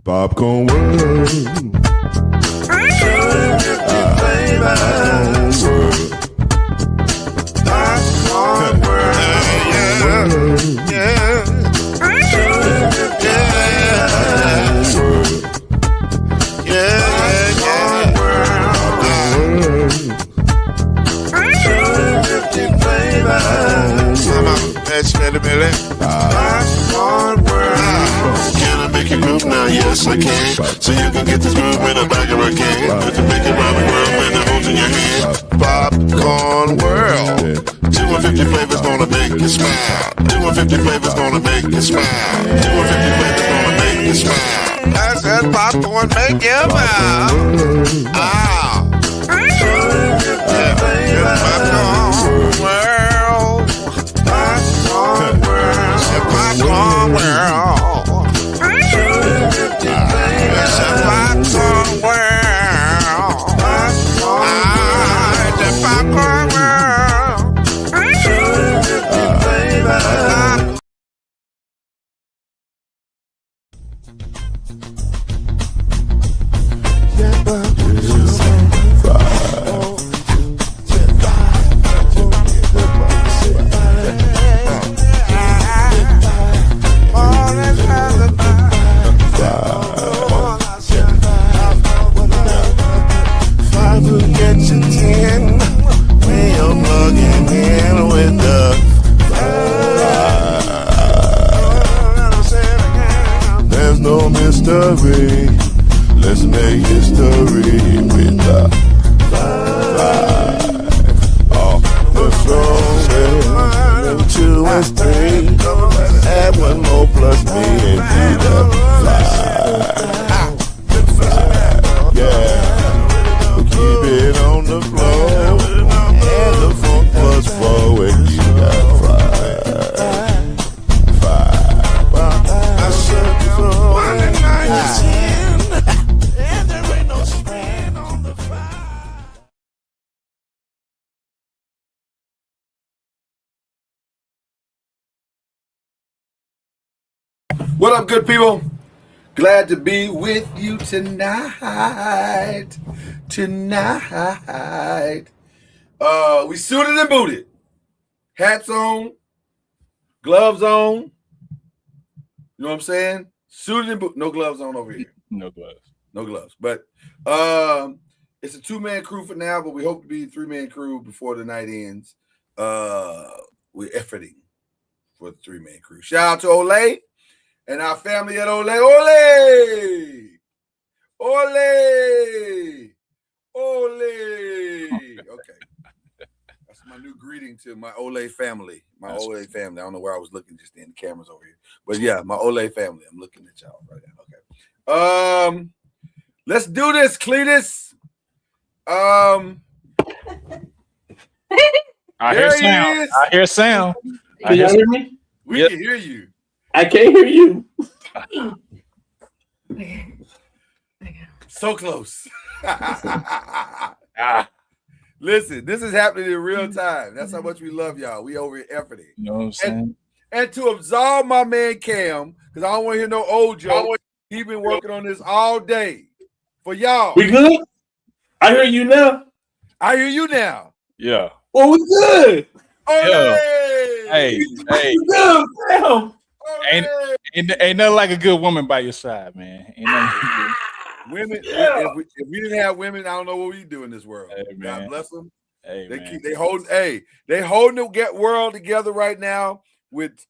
Popcorn world. Popcorn world. Yeah. Can I make you groove now? Yes, I can. So you can get this groove in the back of a can. Put the big Robin world and the holes in your hand. Popcorn world. 250 flavors gonna make you smile. 250 flavors gonna make you smile. 250 flavors gonna make you smile. I said popcorn make you smile. Ah. Popcorn world. Popcorn world. Popcorn world. It's a popcorn world. It's a popcorn world. There's no mystery. Let's make history with the five. The strong 2 and 3. Add 1 more plus me and be the 5. Yeah. We keep it on the floor. And the funk plus 4 and you got 5. I said so. 1 and 9 is 10. And there ain't no span on the 5. What up, good people? Glad to be with you tonight. We suited and booted. Hats on, gloves on. You know what I'm saying? Suited and booted. No gloves on over here. No gloves. No gloves. But it's a 2-man crew for now, but we hope to be a 3-man crew before the night ends. We're efforting for the 3-man crew. Shout out to Ole and our family at Ole. Ole. Okay. That's my new greeting to my Ole family. Ole family. I don't know where I was looking just then. The camera's over here. But yeah, my Ole family. I'm looking at y'all right now. Okay. Let's do this, Cletus. I hear sound. Can y'all hear me? We can hear you. I can't hear you. So close. Listen, this is happening in real time. That's how much we love y'all. We over here efforting. You know what I'm saying? And to absolve my man Cam, because I don't want to hear no old joke. He's been working on this all day for y'all. We good? I hear you now. I hear you now. Yeah. Well, we good. Yeah. Hey. We good, Sam. Ain't nothing like a good woman by your side, man. Ain't nothing. Women, if we didn't have women, I don't know what we do in this world. Hey, God bless them. Hey, They holding the world together right now with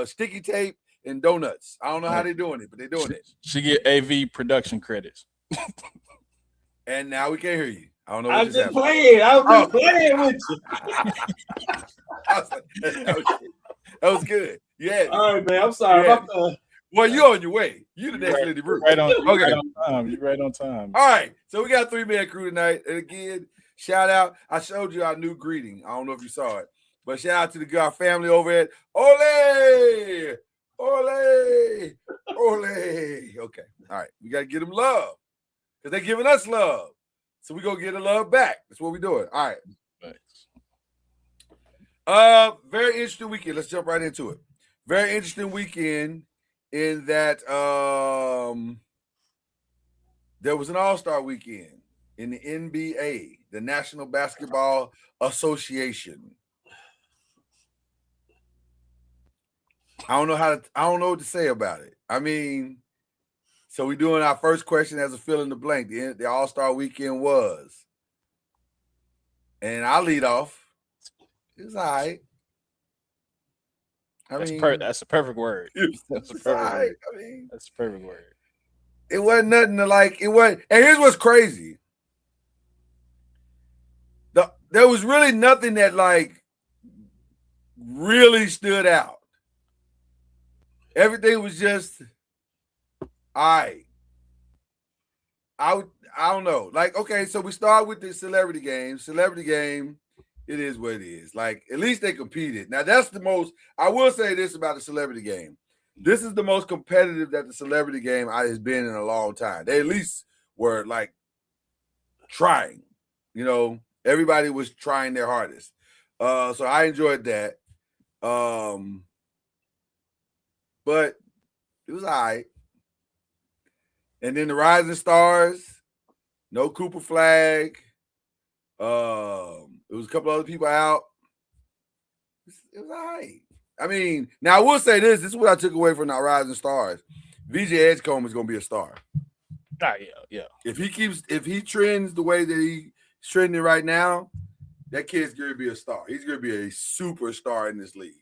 sticky tape and donuts. I don't know how they're doing it, but they're doing it. She get AV production credits. And now we can't hear you. I don't know. I was just playing. I was just playing with you. That was good. Yeah. All right, man. I'm sorry. Yeah. Well, you're on your way. You the next Lady Bruce. Right on time. You're right on time. All right. So we got a 3-man crew tonight. And again, shout out. I showed you our new greeting. I don't know if you saw it. But shout out to our family over at Ole. Okay. All right. We got to give them love. Because they're giving us love. So we're going to get the love back. That's what we're doing. All right. Thanks. Very interesting weekend. Let's jump right into it. Very interesting weekend in that there was an All-Star weekend in the NBA, the National Basketball Association. I don't know what to say about it. I mean, so we're doing our first question as a fill in the blank. The All-Star weekend was. And I'll lead off. It was all right. That's a perfect word. That's a perfect word. That's a perfect word. It wasn't nothing to like. It wasn't. And here's what's crazy. There was really nothing that like really stood out. Everything was just all right. I don't know. Like, okay, so we start with the celebrity game. Celebrity game, it is what it is. Like, at least they competed. Now, that's the most, I will say this about the celebrity game. This is the most competitive that the celebrity game has been in a long time. They at least were like trying, you know, everybody was trying their hardest. So I enjoyed that. But it was all right. And then the Rising Stars, no Cooper Flag. It was a couple other people out. It was all right. I mean, now I will say this. This is what I took away from the Rising Stars. VJ Edgecombe is going to be a star. Yeah. If he trends the way that he's trending right now, that kid's going to be a star. He's going to be a superstar in this league.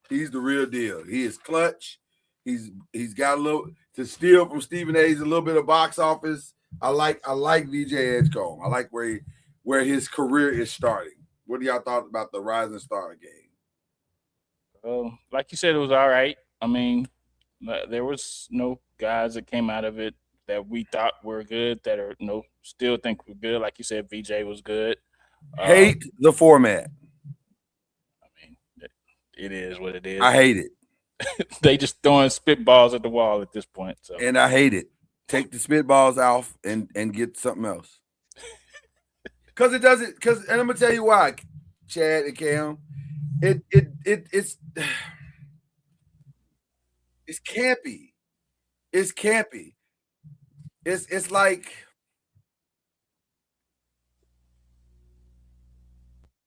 He's the real deal. He is clutch. He's got a little to steal from Stephen A's a little bit of box office. I like VJ Edgecombe. I like where his career is starting. What do y'all thought about the Rising Star game? Like you said, it was all right. I mean, there was no guys that came out of it that we thought were good that are still think we're good. Like you said, VJ was good. Hate the format. I mean, it is what it is. I hate it. They just throwing spitballs at the wall at this point. So. And I hate it. Take the spitballs off and get something else. Because it doesn't. And I'm gonna tell you why, Chad and Cam. It's campy. It's campy. It's like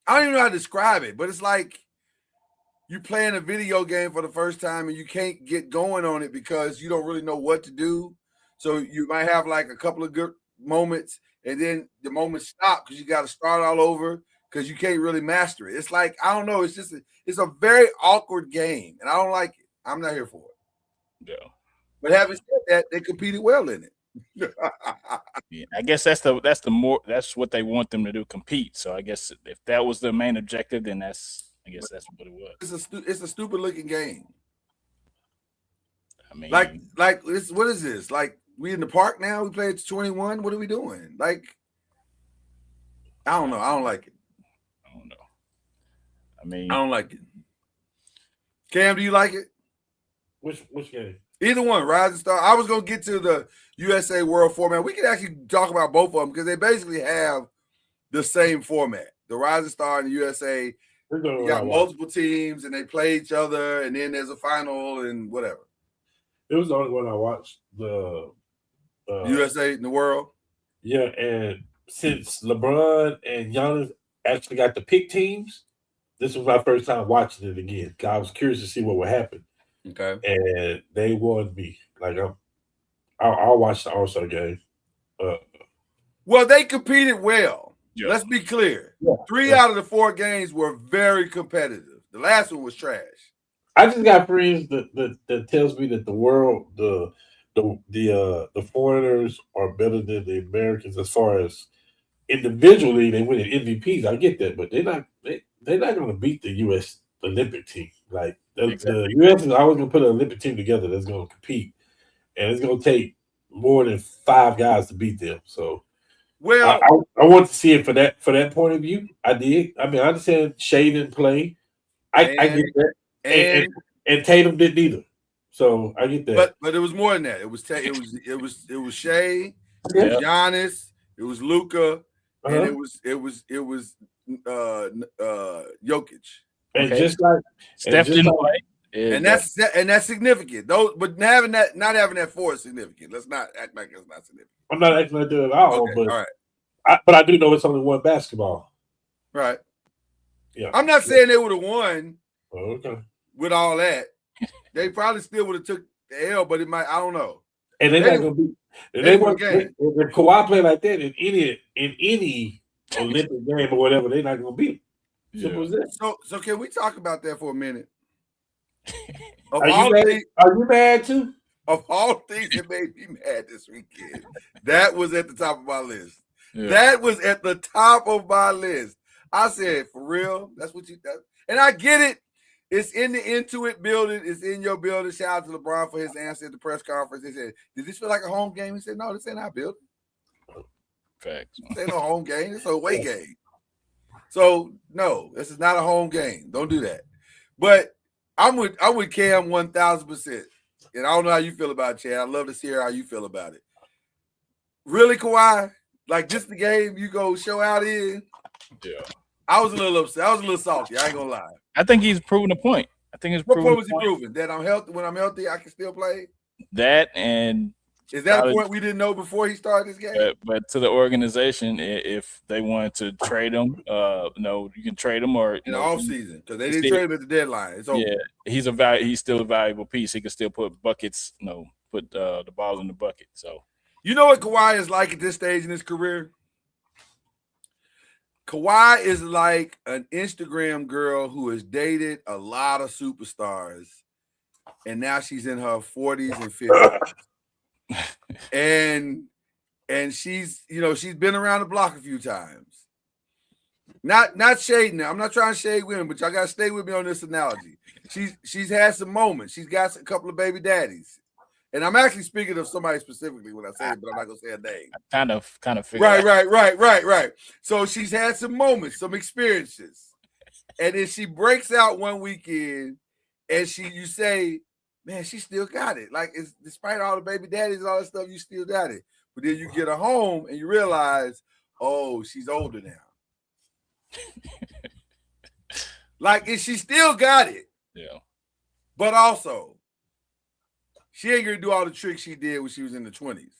I don't even know how to describe it, but it's like you playing a video game for the first time and you can't get going on it because you don't really know what to do. So you might have like a couple of good moments and then the moments stop because you got to start all over because you can't really master it. It's like, I don't know. It's a very awkward game and I don't like it. I'm not here for it. Yeah. But having said that, they competed well in it. Yeah, I guess that's what they want them to do, compete. So I guess if that was the main objective, then I guess that's what it was. It's a stupid looking game. I mean, like what is this? Like we in the park now? We played 21. What are we doing? Like, I don't know. I don't like it. I don't know. I mean, I don't like it. Cam, do you like it? Which game? Either one, Rising Star. I was gonna get to the USA World format. We could actually talk about both of them because they basically have the same format. The Rising Star and the USA. You got multiple teams and they play each other, and then there's a final and whatever. It was the only one I watched. The USA in the world. Yeah, and since LeBron and Giannis actually got to pick teams, this was my first time watching it again. I was curious to see what would happen. Okay. And they won me. Like I'll watch the All-Star game. Well, they competed well. Yeah. Let's be clear. Yeah. 3 out of the 4 games were very competitive. The last one was trash. I just got friends that tells me that the world, the foreigners are better than the Americans as far as individually they win MVPs. I get that, but they're not going to beat the U.S. Olympic team. Like the U.S. is always going to put an Olympic team together that's going to compete, and it's going to take more than 5 guys to beat them. So. Well, I want to see it for that point of view. I did. I mean, I understand Shea didn't play. I get that, and Tatum didn't either. So I get that. But it was more than that. It was Shea, Yeah. it was Giannis, it was Luka, and it was Jokic. And Okay. just like Steph didn't play. And that's significant. Those, but not having that 4 is significant. Let's not act like it's not significant. I'm not acting like that at all, Okay, but all right. but I do know it's only one basketball. Right. Yeah. I'm not saying they would have won Okay. with all that. They probably still would have took the L, but it might. I don't know. And they're not going to be. They weren't. If Kawhi play like that in any Olympic game or whatever, they're not going to beat him. Simple as that. So can we talk about that for a minute? Are you mad too? Of all things that made me mad this weekend, that was at the top of my list. Yeah. That was at the top of my list. I said, for real? That's what you done? And I get it. It's in the Intuit building. It's in your building. Shout out to LeBron for his answer at the press conference. They said, did this feel like a home game? He said, no, this ain't our building. Facts. This ain't a home game. It's a away game. So, no, this is not a home game. Don't do that. But I'm with Cam 1,000%. And I don't know how you feel about it, Chad. I'd love to hear how you feel about it. Really, Kawhi? Like, just the game you go show out in? Yeah. I was a little upset. I was a little salty. I ain't gonna lie. I think he's proven a point. What point was he proving? That I'm healthy. When I'm healthy, I can still play? That, and is that a point we didn't know before he started this game? But to the organization, if they wanted to trade him, no, you can trade him or in the offseason because they didn't trade him at the deadline. It's over. Yeah, he's still a valuable piece. He can still put buckets, put the balls in the bucket. So you know what Kawhi is like at this stage in his career? Kawhi is like an Instagram girl who has dated a lot of superstars, and now she's in her 40s and 50s. and she's been around the block a few times. Not shading her. I'm not trying to shade women, but y'all gotta stay with me on this analogy. She's had some moments. She's got a couple of baby daddies. And I'm actually speaking of somebody specifically when I say it, but I'm not gonna say a name. Kind of figure right. So she's had some moments, some experiences, and then she breaks out one weekend, and you say, "Man, she still got it. Like, despite all the baby daddies and all that stuff, you still got it." But then you get her home and you realize, oh, she's older now. Like, and she still got it. Yeah. But also, she ain't gonna do all the tricks she did when she was in the 20s.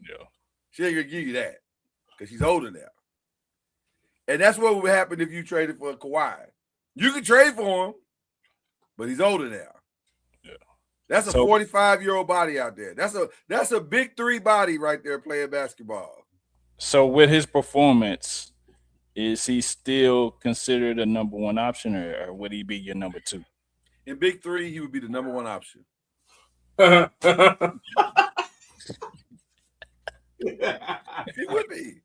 Yeah. She ain't gonna give you that because she's older now. And that's what would happen if you traded for Kawhi. You can trade for him, but he's older now. Yeah. That's a 45-year-old body out there. That's a big 3 body right there playing basketball. So with his performance, is he still considered a number 1 option, or would he be your number 2? In big 3, he would be the number 1 option. He would be.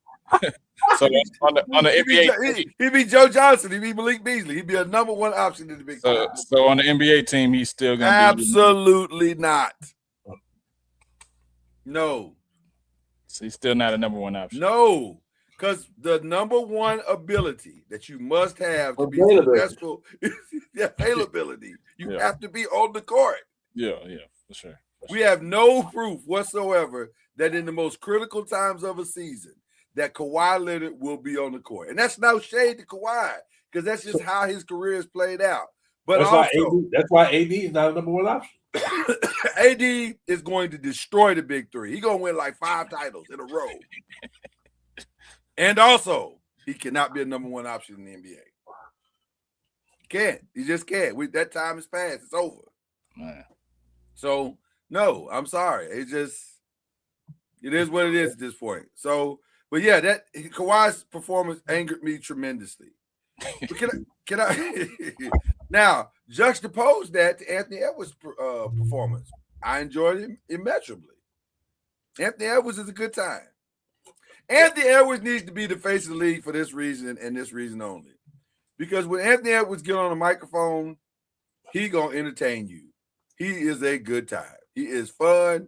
So on the NBA, he'd be Joe Johnson. He'd be Malik Beasley. He'd be a number 1 option in the big. So on the NBA team, he's still gonna absolutely not. No. So he's still not a number 1 option. No, because the number 1 ability that you must have to be successful is the availability. You have to be on the court. Yeah, for sure. We have no proof whatsoever that in the most critical times of a season that Kawhi Leonard will be on the court. And that's no shade to Kawhi because that's just how his career has played out. But that's why AD is not a number 1 option. AD is going to destroy the big 3. He's going to win like 5 titles in a row. And also, he cannot be a number 1 option in the NBA. He can't. He just can't. That time is past. It's over. Man. So, no, I'm sorry. It is what it is at this point. So, but yeah, that Kawhi's performance angered me tremendously. But can I now juxtapose that to Anthony Edwards' performance? I enjoyed him immeasurably. Anthony Edwards is a good time. Anthony Edwards needs to be the face of the league for this reason and this reason only. Because when Anthony Edwards get on a microphone, he gonna entertain you. He is a good time. He is fun.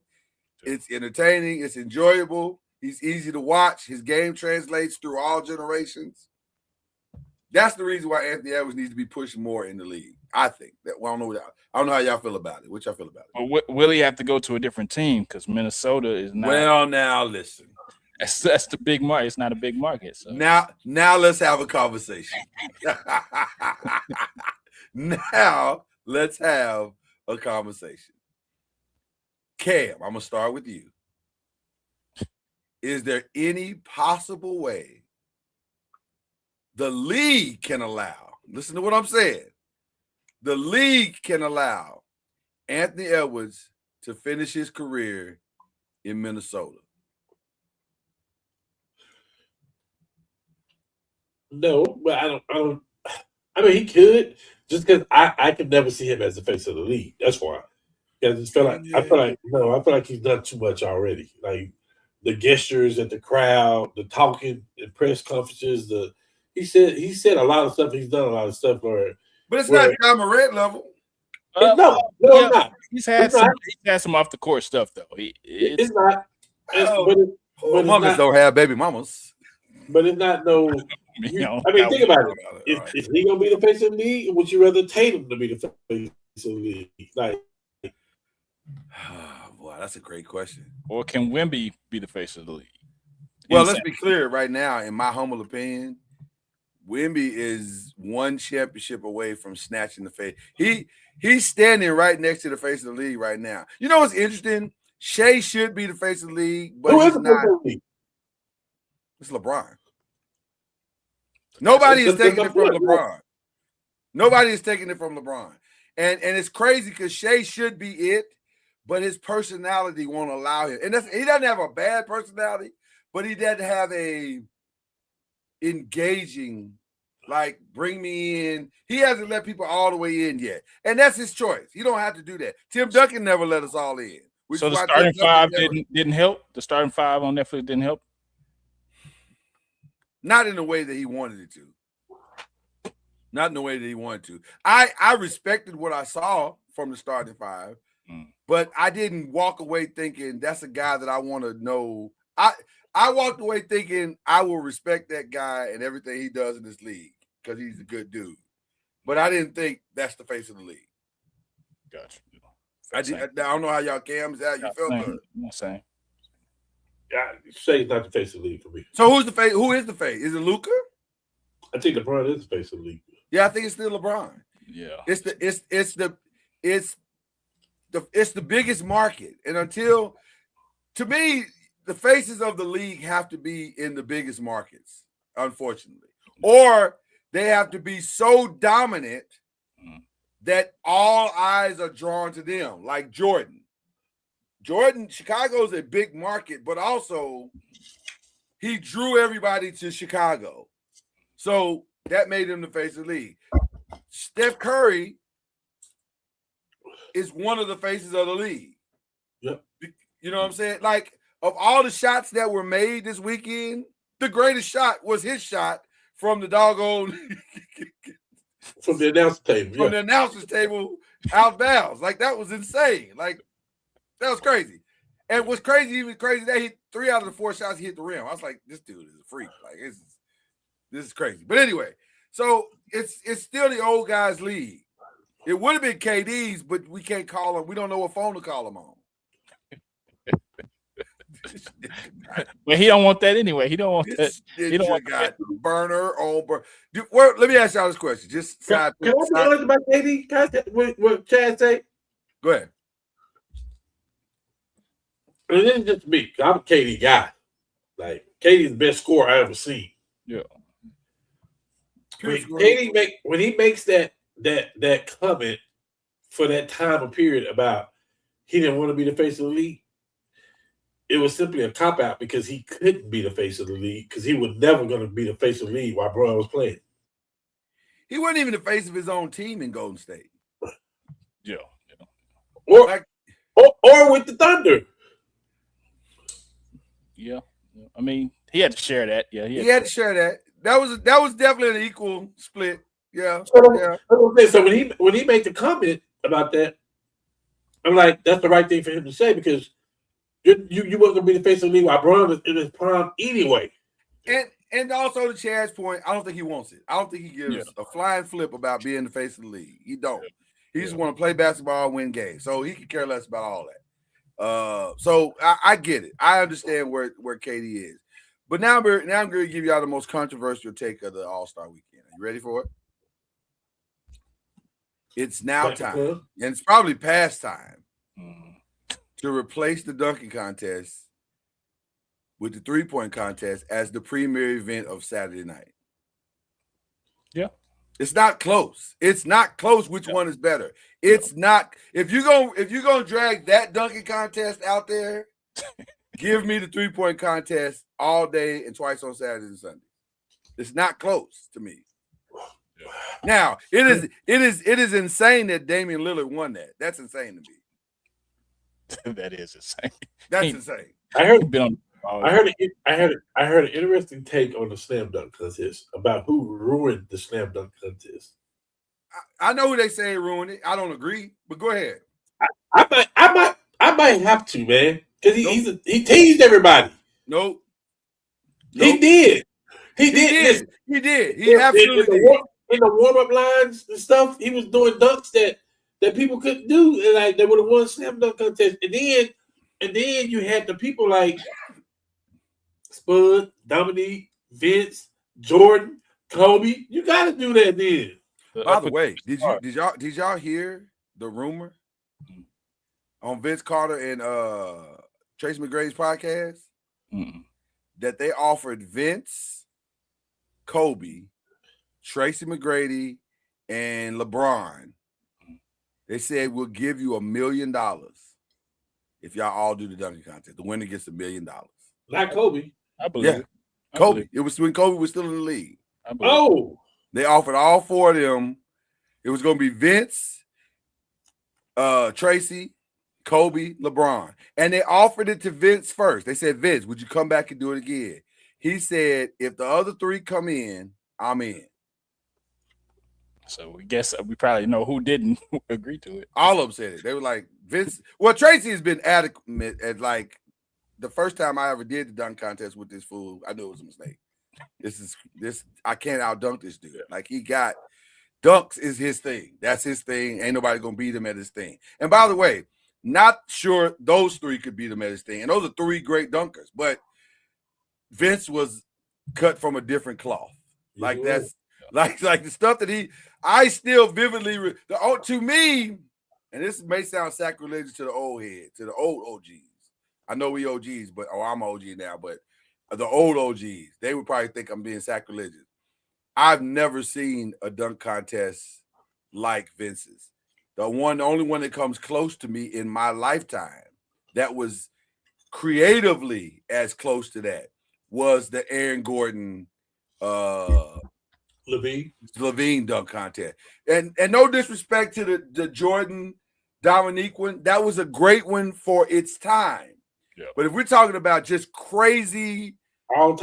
It's entertaining. It's enjoyable. He's easy to watch. His game translates through all generations. That's the reason why Anthony Edwards needs to be pushed more in the league. I think that. Well, I don't know how y'all feel about it. What y'all feel about it? But will he have to go to a different team because Minnesota is not? Well, now listen. That's the big market. It's not a big market. So now let's have a conversation. Now Let's have a conversation. Cam, I'm gonna start with you. Is there any possible way the league can allow? Listen to what I'm saying. The league can allow Anthony Edwards to finish his career in Minnesota. No, but I don't. I mean, he could just because I could never see him as the face of the league. That's why. I just feel like I feel like he's done too much already. Like the gestures at the crowd, the talking, the press conferences. He said a lot of stuff. He's done a lot of stuff but it's not John Morant level. No, yeah, not. He's had some off the court stuff though. It's not. Mamas don't have baby mamas. But it's not no. I mean, think about it. Is he gonna be the face of the league, or would you rather Tatum to be the face of the league? Like, boy, that's a great question. Or can Wemby be the face of the league? Well, let's be clear right now. In my humble opinion, Wemby is one championship away from snatching the face. He's standing right next to the face of the league right now. You know what's interesting? Shea should be the face of the league, but he's not. It's LeBron. Nobody is taking it from LeBron. Nobody is taking it from LeBron. And it's crazy because Shea should be it, but his personality won't allow him. And he doesn't have a bad personality, but he doesn't have a engaging, like, bring me in. He hasn't let people all the way in yet. And that's his choice. He don't have to do that. Tim Duncan never let us all in. So the starting five didn't help? The starting five on Netflix didn't help? Not in the way that he wanted it to. Not in the way that he wanted to. I respected what I saw from the starting five, but I didn't walk away thinking that's a guy that I want to know. I walked away thinking I will respect that guy and everything he does in this league because he's a good dude. But I didn't think that's the face of the league. Gotcha. I don't know how y'all Cams out. You felt good. I'm saying. Yeah, Shea's not the face of the league for me. So who's the face? Who is the face? Is it Luka? I think LeBron is the face of the league. Yeah, I think it's still LeBron. Yeah. It's the biggest market. And until, to me, the faces of the league have to be in the biggest markets, unfortunately. Or they have to be so dominant that all eyes are drawn to them, like Jordan. Chicago's a big market, but also he drew everybody to Chicago. So that made him the face of the league. Steph Curry is one of the faces of the league. Yep. You know what I'm saying? Like, of all the shots that were made this weekend, the greatest shot was his shot from the doggone from the announcer table. From the announcer's table out bounds. Like, that was insane. Like, that was crazy. And what's crazy, even crazy, that he 3 out of the 4 shots he hit the rim. I was like, this dude is a freak. Like, this is crazy. But anyway, so it's still the old guys' league. It would have been KD's, but we can't call him. We don't know what phone to call him on. Well, he don't want that anyway. He don't want that. He don't want that burner on burner. Let me ask y'all this question. Just side. Can I be honest about KD? Can I what Chad say? Go ahead. And it isn't just me. I'm a KD guy. Like, KD's the best scorer I ever seen. Yeah. When he makes that comment for that time of period about he didn't want to be the face of the league, it was simply a cop-out because he couldn't be the face of the league because he was never going to be the face of the league while Bron was playing. He wasn't even the face of his own team in Golden State. Yeah. Or with the Thunder. Yeah. I mean, he had to share that. Yeah, he had to share that. That was definitely an equal split. Yeah. So when he made the comment about that, I'm like, that's the right thing for him to say because you wasn't gonna be the face of the league while Bron was in his prime anyway. And also to Chad's point, I don't think he wants it. I don't think he gives a flying flip about being the face of the league. He don't. He just want to play basketball, win games. So he could care less about all that. So I get it. I understand where KD is. But now I'm going to give y'all the most controversial take of the All-Star weekend. Are you ready for it? It's now Like, time, and it's probably past time Mm. to replace the dunking contest with the three-point contest as the premier event of Saturday night. Yeah. It's not close. It's not close which one is better. It's not. If you're gonna drag that dunking contest out there, give me the three-point contest all day and twice on Saturday and Sunday. It's not close to me. Now, it is insane that Damian Lillard won that. That's insane to me. That is insane. That's insane. I heard Been on. I heard an interesting take on the slam dunk contest about who ruined the slam dunk contest. I know who they say ruined it. I don't agree, but go ahead. I might have to, man, because he teased everybody. Nope. He did. He did. He absolutely did. In the warm-up lines and stuff, he was doing dunks that people couldn't do, and like they would have won slam dunk contest. And then you had the people like Spud, Dominique, Vince, Jordan, Kobe. You got to do that then. By the way, did y'all hear the rumor on Vince Carter and Tracy McGrady's podcast that they offered Vince, Kobe, Tracy McGrady, and LeBron? They said we'll give you $1 million if y'all all do the dunking contest. The winner gets $1 million. Not Kobe. I believe it. Kobe. It was when Kobe was still in the league. Oh. They offered all four of them. It was going to be Vince, Tracy, Kobe, LeBron. And they offered it to Vince first. They said, Vince, would you come back and do it again? He said, if the other three come in, I'm in. So we guess we probably know who didn't agree to it. All of them said it. They were like, Vince. Well, Tracy has been adequate at like the first time I ever did the dunk contest with this fool. I knew it was a mistake. This I can't out dunk this dude. Like he got dunks is his thing. That's his thing. Ain't nobody gonna beat him at his thing. And by the way, not sure those three could beat him at his thing. And those are three great dunkers, but Vince was cut from a different cloth. Like that's like the stuff that I still vividly to me, and this may sound sacrilegious to the old head, to the old OGs. I know we OGs, but I'm OG now, but the old OGs, they would probably think I'm being sacrilegious. I've never seen a dunk contest like Vince's. The only one that comes close to me in my lifetime that was creatively as close to that was the Aaron Gordon Levine dunk contest. And no disrespect to the Jordan Dominique one, that was a great one for its time. Yeah. But if we're talking about just crazy all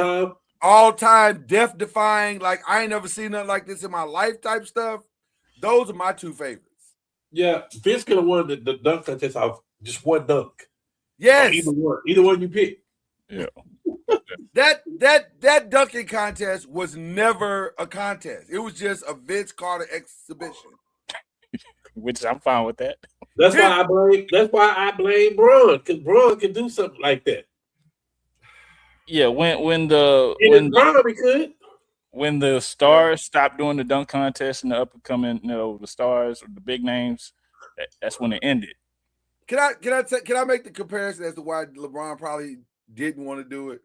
time, death-defying, like I ain't never seen nothing like this in my life type stuff, those are my two favorites. Yeah, Vince could have won the dunk contest off just one dunk. Yes. Either one you pick. Yeah. That dunking contest was never a contest. It was just a Vince Carter exhibition. Which I'm fine with that. That's why I blame Bron, because Bron can do something like that. Yeah, when the stars stopped doing the dunk contest and the up and coming, the stars or the big names, that's when it ended. Can I make the comparison as to why LeBron probably didn't want to do it?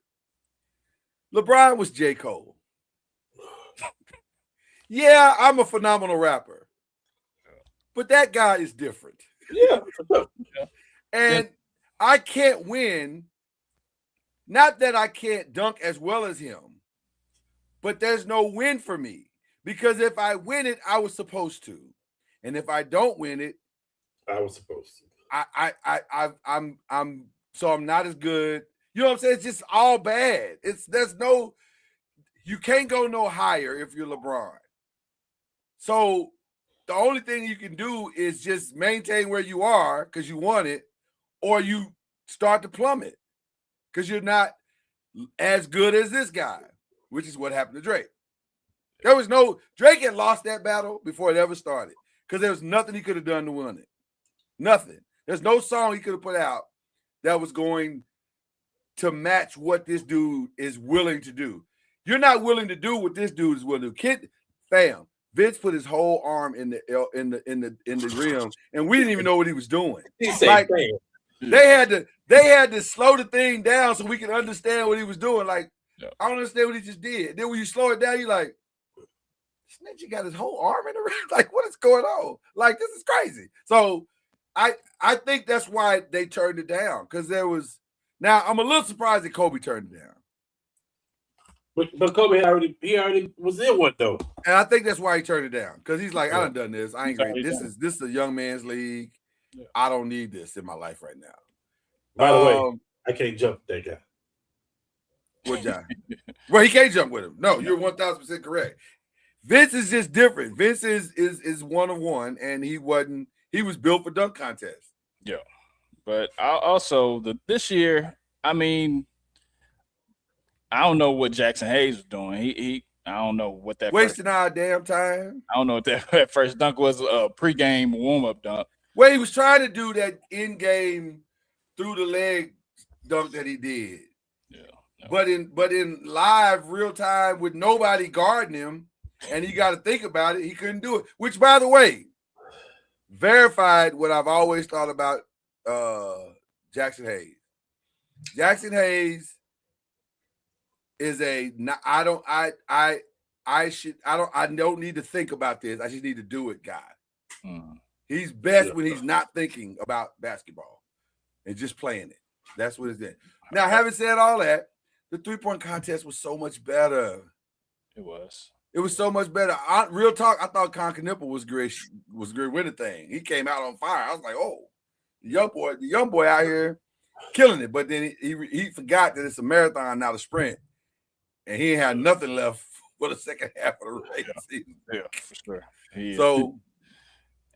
LeBron was J. Cole. Yeah, I'm a phenomenal rapper, but that guy is different. Yeah. And I can't win. Not that I can't dunk as well as him, but there's no win for me because if I win it, I was supposed to, and if I don't win it, I was supposed to. I'm not as good. You know what I'm saying? It's just all bad. You can't go no higher if you're LeBron. So the only thing you can do is just maintain where you are because you won it, or you start to plummet because you're not as good as this guy, which is what happened to Drake. Drake had lost that battle before it ever started because there was nothing he could have done to win it. Nothing. There's no song he could have put out that was going to match what this dude is willing to do. You're not willing to do what this dude is willing to do. Vince put his whole arm in the rim, and we didn't even know what he was doing. He said, Like, "Bam." they had to slow the thing down so we could understand what he was doing. Like, Yeah. I don't understand what he just did. Then when you slow it down, you're like, this ninja got his whole arm in the ring. Like, what is going on? Like, this is crazy. So I think that's why they turned it down, because there was. Now I'm a little surprised that Kobe turned it down. But Kobe already was in one though. And I think that's why he turned it down, because he's like, I Yeah. done this. I ain't great. This is a young man's league. Yeah. I don't need this in my life right now. By the way, I can't jump with that guy. What guy? Well, he can't jump with him. No, you're 1,000% correct. Vince is just different. Vince is one of one, and he was built for dunk contests. Yeah. But this year, I mean, I don't know what Jackson Hayes was doing. He I don't know what that Wasting our damn time. I don't know what that first dunk was, a pregame warm-up dunk. Well, he was trying to do that in-game through the leg dunk that he did. Yeah. No. But in live real time with nobody guarding him, and you got to think about it, he couldn't do it. Which, by the way, verified what I've always thought about Jackson Hayes. Jackson Hayes is I don't need to think about this. I just need to do it, guy. He's best when he's not thinking about basketball and just playing it. That's what it's in. Now, having said all that, the 3-point contest was so much better. It was. It was so much better. Real talk, I thought Con Knipple was great with the thing. He came out on fire. I was like, oh, the young boy out here killing it. But then he forgot that it's a marathon, not a sprint. And he ain't had nothing left for the second half of the regular season. Yeah, for sure. So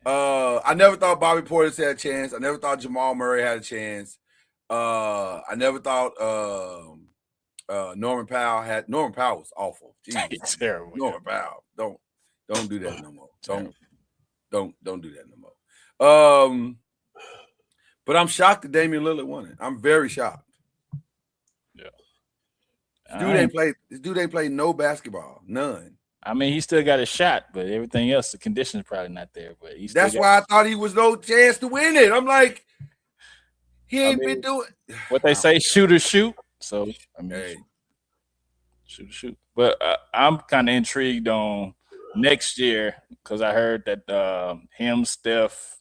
I never thought Bobby Portis had a chance. I never thought Jamal Murray had a chance. I never thought Norman Powell was awful. It's terrible. Norman Powell. Don't do that no more. Don't do that no more. But I'm shocked that Damian Lillard won it. I'm very shocked. Yeah. This dude ain't played no basketball. None. I mean, he still got a shot, but everything else, the conditions probably not there. But that's why I thought he was no chance to win it. I'm like, he ain't been doing what they say, shoot or shoot. So I mean, hey. shoot. But I'm kind of intrigued on next year because I heard that him, Steph,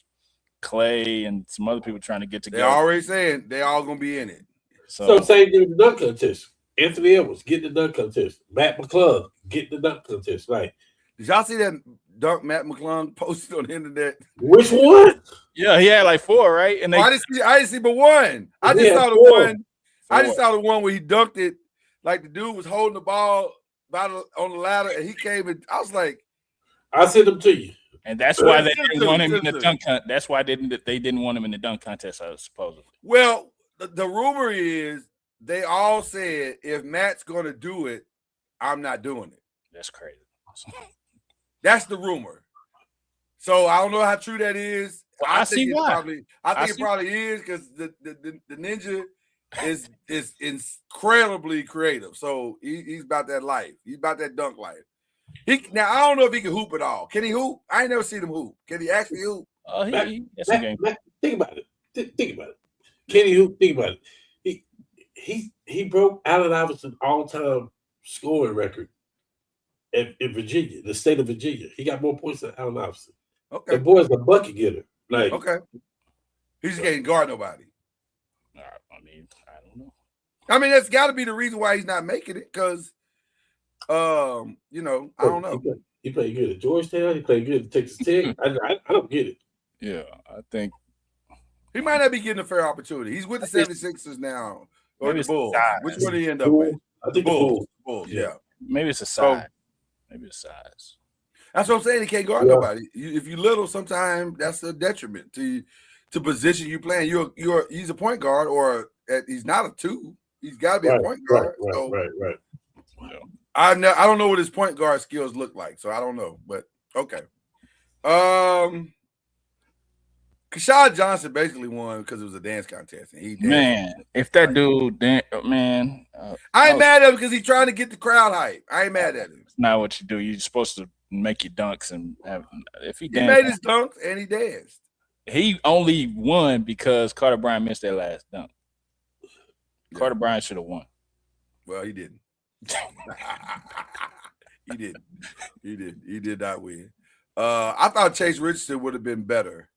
Clay, and some other people trying to get together. They're already saying they all gonna be in it. So same thing with the dunk contest. Anthony Edwards, get the dunk contest. Matt McClung, get the dunk contest. Like, did y'all see that dunk Matt McClung posted on the internet? Which one? Yeah, he had like 4, right? And I didn't see but one. I just saw the one. I just saw the one where he dunked it, like the dude was holding the ball on the ladder, and he came and I was like, I'll send them to you. And that's why they didn't want him in the dunk contest. That's why they didn't want him in the dunk contest, supposedly. Well, the rumor is they all said if Matt's gonna do it, I'm not doing it. That's crazy. That's the rumor. So I don't know how true that is. Well, I think it probably is because the ninja is incredibly creative. So he's about that life. He's about that dunk life. Now I don't know if he can hoop at all. Can he hoop? I ain't never seen him hoop. Can he actually hoop? Matt, think about it. Think about it. Can he hoop? Think about it. He broke Allen Iverson's all-time scoring record in Virginia, the state of Virginia. He got more points than Allen Iverson. Okay. The boy's a bucket getter. Like, okay. He just can't guard nobody. I mean, I don't know. I mean, that's got to be the reason why he's not making it because, I don't know. He played good at Georgetown. He played good at Texas Tech. I don't get it. Yeah, I think he might not be getting a fair opportunity. He's with the 76ers now. Or the Bulls. Which one did he end up with? I think Bulls. Yeah. Maybe it's a size. Maybe it's size. That's what I'm saying. He can't guard nobody. If you little, sometimes that's a detriment to position you playing. He's a point guard, or he's not a 2. He's got to be a point guard. Right. Yeah. I don't know what his point guard skills look like, so I don't know. But okay. Kashad Johnson basically won because it was a dance contest, and he danced. Man, if that dude, I ain't mad at him because he's trying to get the crowd hype. I ain't mad at him. It's not what you do. You're supposed to make your dunks and have. If he made danced, his dunks and he danced. he only won because Carter Bryant missed that last dunk. Carter Bryant should have won. Well, he didn't. He didn't. He did not win. I thought Chase Richardson would have been better.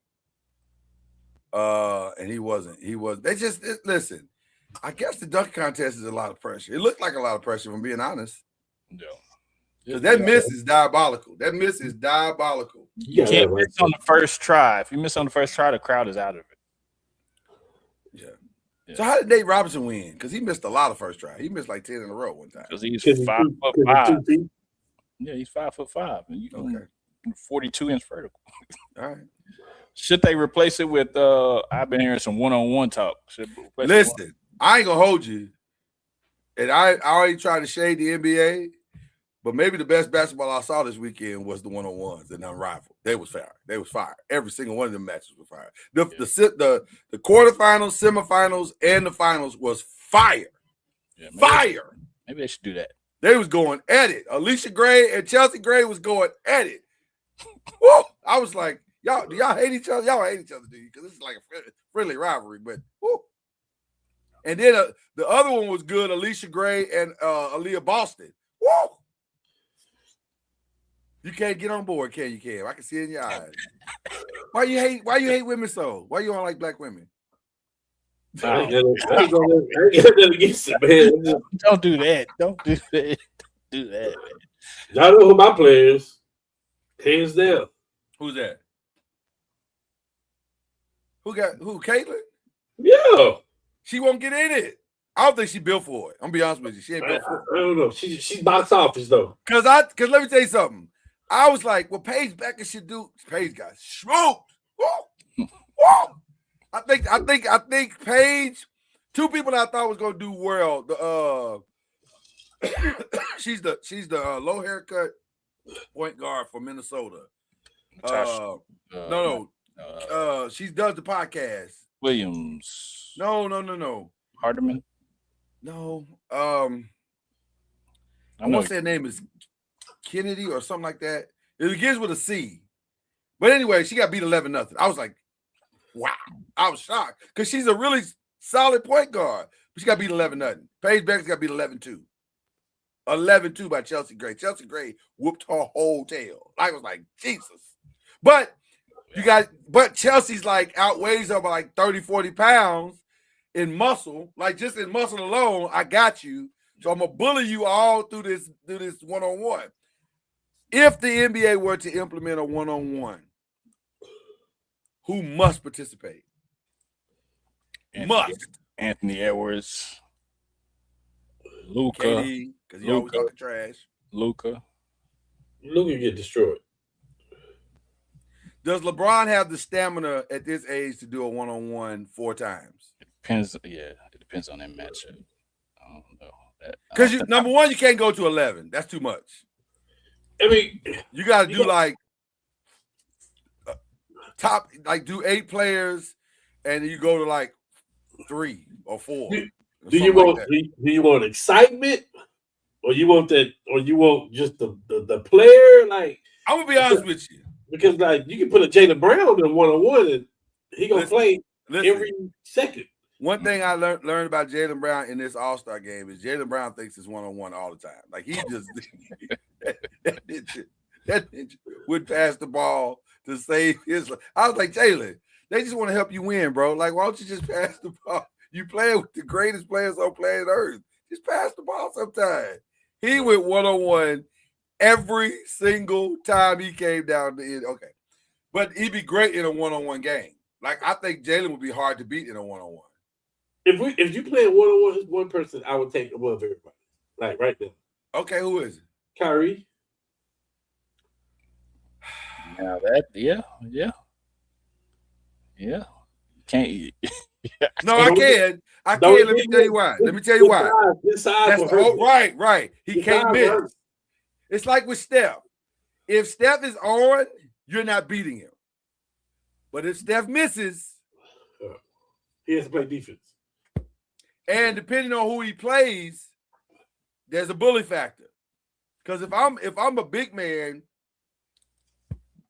And he wasn't. They just listen. I guess the dunk contest is a lot of pressure. It looked like a lot of pressure, if I'm being honest. Yeah. Because that miss is diabolical. That miss is diabolical. You can't miss on the first try. If you miss on the first try, the crowd is out of it. Yeah. So how did Nate Robinson win? Because he missed a lot of first try. He missed like 10 in a row one time. Because he's 5'5". Yeah, he's 5'5", and you know, 42-inch vertical. All right. Should they replace it with? I've been hearing some one-on-one talk. Listen, I ain't gonna hold you, and I already tried to shade the NBA, but maybe the best basketball I saw this weekend was the one-on-ones and unrivaled. They was fire. They was fire. Every single one of them matches was fire. The quarterfinals, semifinals, and the finals was fire. Yeah, fire. Maybe they should do that. They was going at it. Alicia Gray and Chelsea Gray was going at it. Woo! I was like, do y'all hate each other? Y'all don't hate each other, do you? Because this is like a friendly rivalry. But woo. And then the other one was good. Alicia Gray and Aaliyah Boston. Woo! You can't get on board, can you, Cam? I can see it in your eyes. Why you hate women so? Why you don't like black women? I ain't got nothing against it, man. Don't do that. Don't do that. Don't do that, man. Y'all know who my player is. Hands down. Who's that? Who? Caitlin? Yeah. She won't get in it. I don't think she built for it. I'm gonna be honest with you. She ain't built for it. I don't know. She's box office though. Cause let me tell you something. I was like, well, Paige Becker should do. Paige got smoked. Woo! Woo! I think Paige. Two people that I thought was gonna do well. She's the low haircut point guard for Minnesota. She does the podcast. Williams. No. Hardeman. No. I want to say her name is Kennedy or something like that. It begins with a C. But anyway, she got beat 11-0. I was like, wow. I was shocked because she's a really solid point guard. But she got beat 11-0. Paige Becker got beat 11-2. 11-2 by Chelsea Gray. Chelsea Gray whooped her whole tail. I was like, Jesus. But Chelsea's like outweighs her by like 30, 40 pounds in muscle. Like just in muscle alone, I got you. So I'm gonna bully you all through this one-on-one. If the NBA were to implement a one-on-one, who must participate? Anthony Edwards. Luka. KD, because he always talking trash. Luka get destroyed. Does LeBron have the stamina at this age to do a one-on-one 4 times? It depends. Yeah, it depends on that matchup. I don't know. Because number one, you can't go to 11. That's too much. I mean, you got to do like do 8 players, and you go to like 3 or 4. Do you want excitement, or you want that, or you want just the player? Like, I'm gonna be honest with you, because like you can put a Jaylen Brown in one-on-one, and he gonna play every second. One thing I learned about Jaylen Brown in this All-Star game is Jaylen Brown thinks it's one-on-one all the time. Like he just that ninja would pass the ball to save his life. I was like, Jaylen, they just want to help you win, bro. Like, why don't you just pass the ball? You playing with the greatest players on planet Earth. Just pass the ball sometime. He went one-on-one every single time he came down the end. Okay. But he'd be great in a one-on-one game. Like, I think Jaylen would be hard to beat in a one-on-one. If you play one-on-one, just one person, I would take above everybody. Like right now. Okay, who is it? Kyrie. Now that, yeah. Can't. No, I can. I can. Let me tell you why. Right. He can't miss. It's like with Steph. If Steph is on, you're not beating him. But if Steph misses, he has to play defense. And depending on who he plays, there's a bully factor. Because if I'm a big man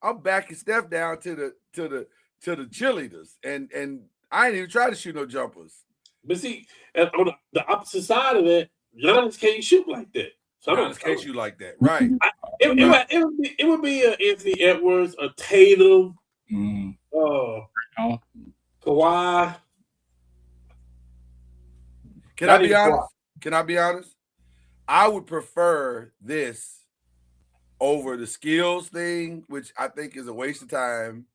I'm backing Steph down to the cheerleaders, and I ain't even try to shoot no jumpers. But see, on the opposite side of that, Giannis can't shoot like that. So Giannis can't shoot like that, right? It would be a Anthony Edwards, a Tatum, Kawhi. Can I be honest? Can I be honest? I would prefer this over the skills thing, which I think is a waste of time.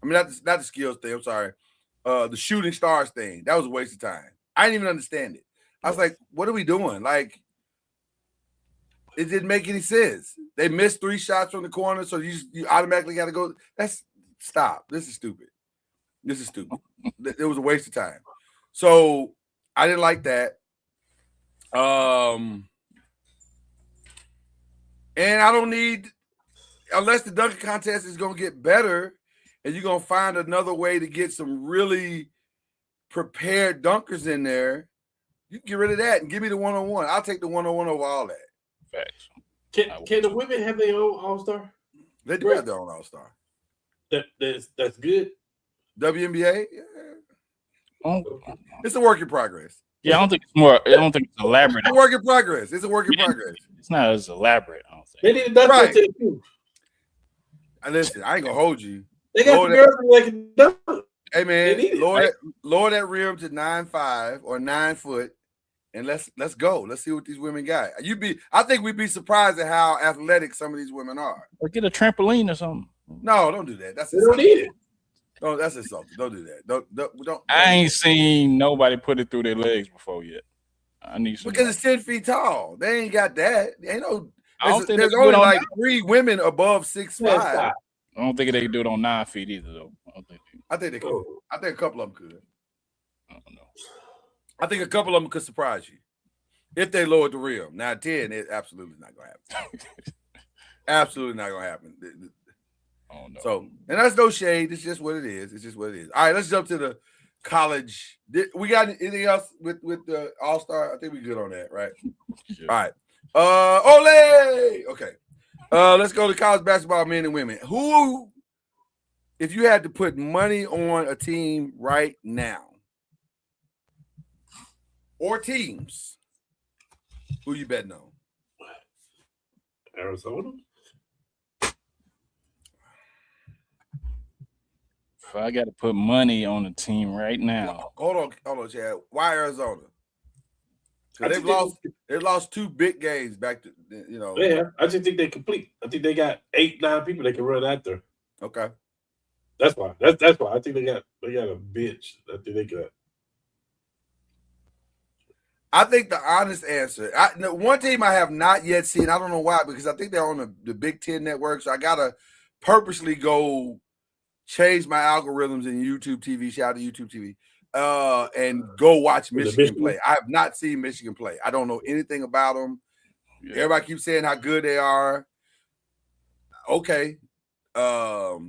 I mean, not the skills thing. I'm sorry. The shooting stars thing. That was a waste of time. I didn't even understand it. I was like, what are we doing? Like, it didn't make any sense. They missed 3 shots from the corner, so you automatically got to go. Stop. This is stupid. This is stupid. It was a waste of time. So I didn't like that. And I don't need, unless the dunking contest is going to get better and you're going to find another way to get some really prepared dunkers in there, you can get rid of that and give me the one-on-one. I'll take the one-on-one over all that. Facts. Can the women have their own all-star? They do have their own all-star. That's good. WNBA? Yeah. It's a work in progress. Yeah, I don't think it's elaborate. It's a work in progress. It's a work in progress. It's not as elaborate, I don't think. They need to dunk Right. that too. Listen, I ain't gonna hold you. They got the girls that can dunk. Hey man, They need it, lower that rim to 9'5" or 9 foot, and let's go. Let's see what these women got. I think we'd be surprised at how athletic some of these women are. Or get a trampoline or something. No, don't do that. They don't need it. No, that's insulting. Don't do that. Don't. I ain't seen nobody put it through their legs before yet. I need some. Because it's 10 feet tall. They ain't got that. Ain't no. I don't think There's they can do only it on like 3 women above 6'5". I don't think they can do it on 9 feet either, though. I think they could. I think a couple of them could. I don't know. I think a couple of them could surprise you if they lowered the rim. Now 10, it's absolutely not gonna happen. Absolutely not gonna happen. Oh no. So, and that's no shade. It's just what it is. It's just what it is. All right, let's jump to the college. We got anything else with the All-Star? I think we're good on that, right? Yeah. All right. Ole! Okay. Let's go to college basketball, men and women. Who, if you had to put money on a team right now, or teams, who you betting on? Arizona. If I got to put money on a team right now, Hold on, Chad. Why Arizona? Because they've lost 2 big games back to, Yeah, I just think they complete. I think they got 8-9 people they can run after. Okay. That's why. That's why I think they got a bench. I think they got. I think the honest answer, one team I have not yet seen, I don't know why, because I think they're on the Big Ten network, so I got to purposely go change my algorithms in YouTube TV, shout out to YouTube TV, and go watch Michigan play. I have not seen Michigan play. I don't know anything about them. Yeah. Everybody keeps saying how good they are. Okay. Go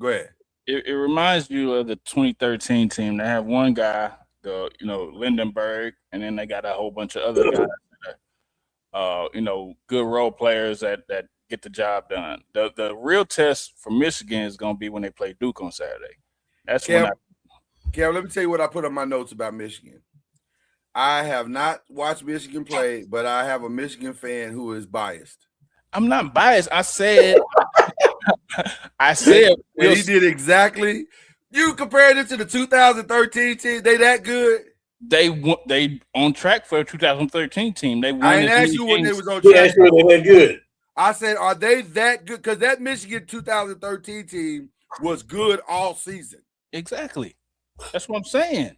ahead. It reminds you of the 2013 team. They have one guy, Lindenberg, and then they got a whole bunch of other guys that are, good role players that get the job done. The real test for Michigan is going to be when they play Duke on Saturday. That's Cam, let me tell you what I put on my notes about Michigan. I have not watched Michigan play, but I have a Michigan fan who is biased. I'm not biased. I said and he did exactly. You compared it to the 2013 team. They that good? They on track for a 2013 team. They won. I ain't asked you what they was on track. They that good. I said, are they that good? Because that Michigan 2013 team was good all season. Exactly. That's what I'm saying.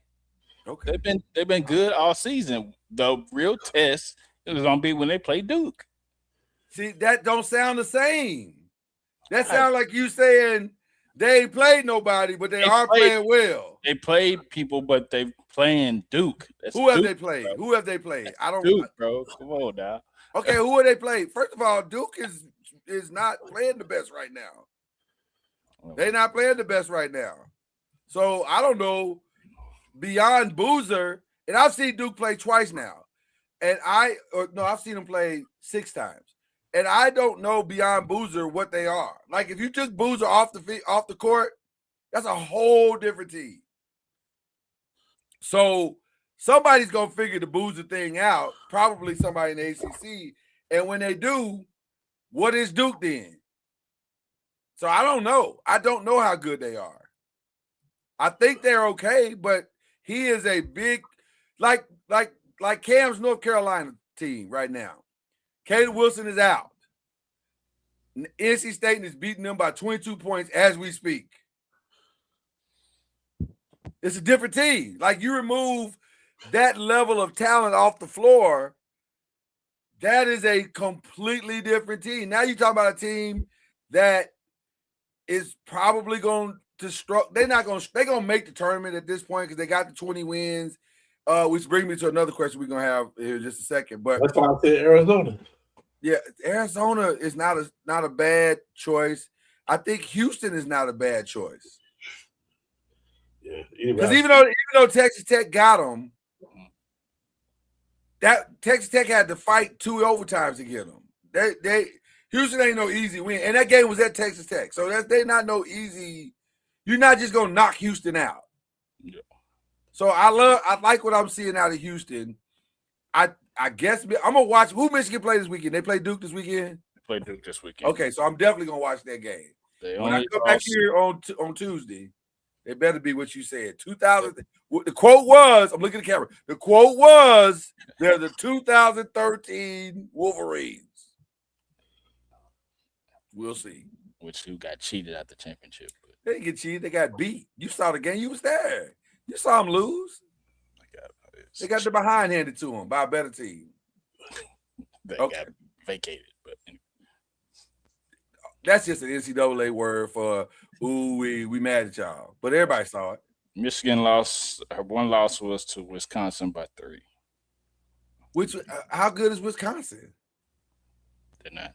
Okay. They've been good all season. The real test is gonna be when they play Duke. See, that don't sound the same. That sounds like you saying they ain't played nobody, but they are playing well. They played people, but they playing Duke. Who have they played? Bro. Who have they played? I don't know. Duke, bro. Come on now. Okay, who are they played? First of all, Duke is not playing the best right now. They're not playing the best right now. So I don't know. Beyond Boozer, and I've seen Duke play twice now. And I've seen him play 6 times. and I don't know beyond Boozer what they are. Like if you took Boozer off the court, that's a whole different team. So somebody's gonna figure the Boozer thing out. Probably somebody in the ACC. And when they do, what is Duke then? So I don't know. I don't know how good they are. I think they're okay, but he is a big, like Cam's North Carolina team right now. Caleb Wilson is out. NC State is beating them by 22 points as we speak. It's a different team. Like you remove that level of talent off the floor, that is a completely different team. Now you're talking about a team that is probably going to struggle. They're going to make the tournament at this point because they got the 20 wins. Which brings me to another question we're going to have here in just a second. But that's why I said Arizona. Yeah, Arizona is not a bad choice. I think Houston is not a bad choice. Yeah, because even though Texas Tech got them, that Texas Tech had to fight 2 overtimes to get them. They Houston ain't no easy win, and that game was at Texas Tech, so they're not no easy. You're not just gonna knock Houston out. Yeah. So I like what I'm seeing out of Houston. I guess I'm gonna watch who Michigan play this weekend. They play Duke this weekend. They play Duke this weekend. Okay, so I'm definitely gonna watch that game. When I come back here on Tuesday, it better be what you said. 2000. The quote was, I'm looking at the camera. The quote was, they're the 2013 Wolverines. We'll see. Which who got cheated at the championship. They didn't get cheated. They got beat. You saw the game. You was there. You saw them lose. They got the behind handed to them by a better team. They got vacated. But anyway. That's just an NCAA word for, ooh, we mad at y'all. But everybody saw it. Michigan lost. Her one loss was to Wisconsin by 3. Which, how good is Wisconsin? They're not.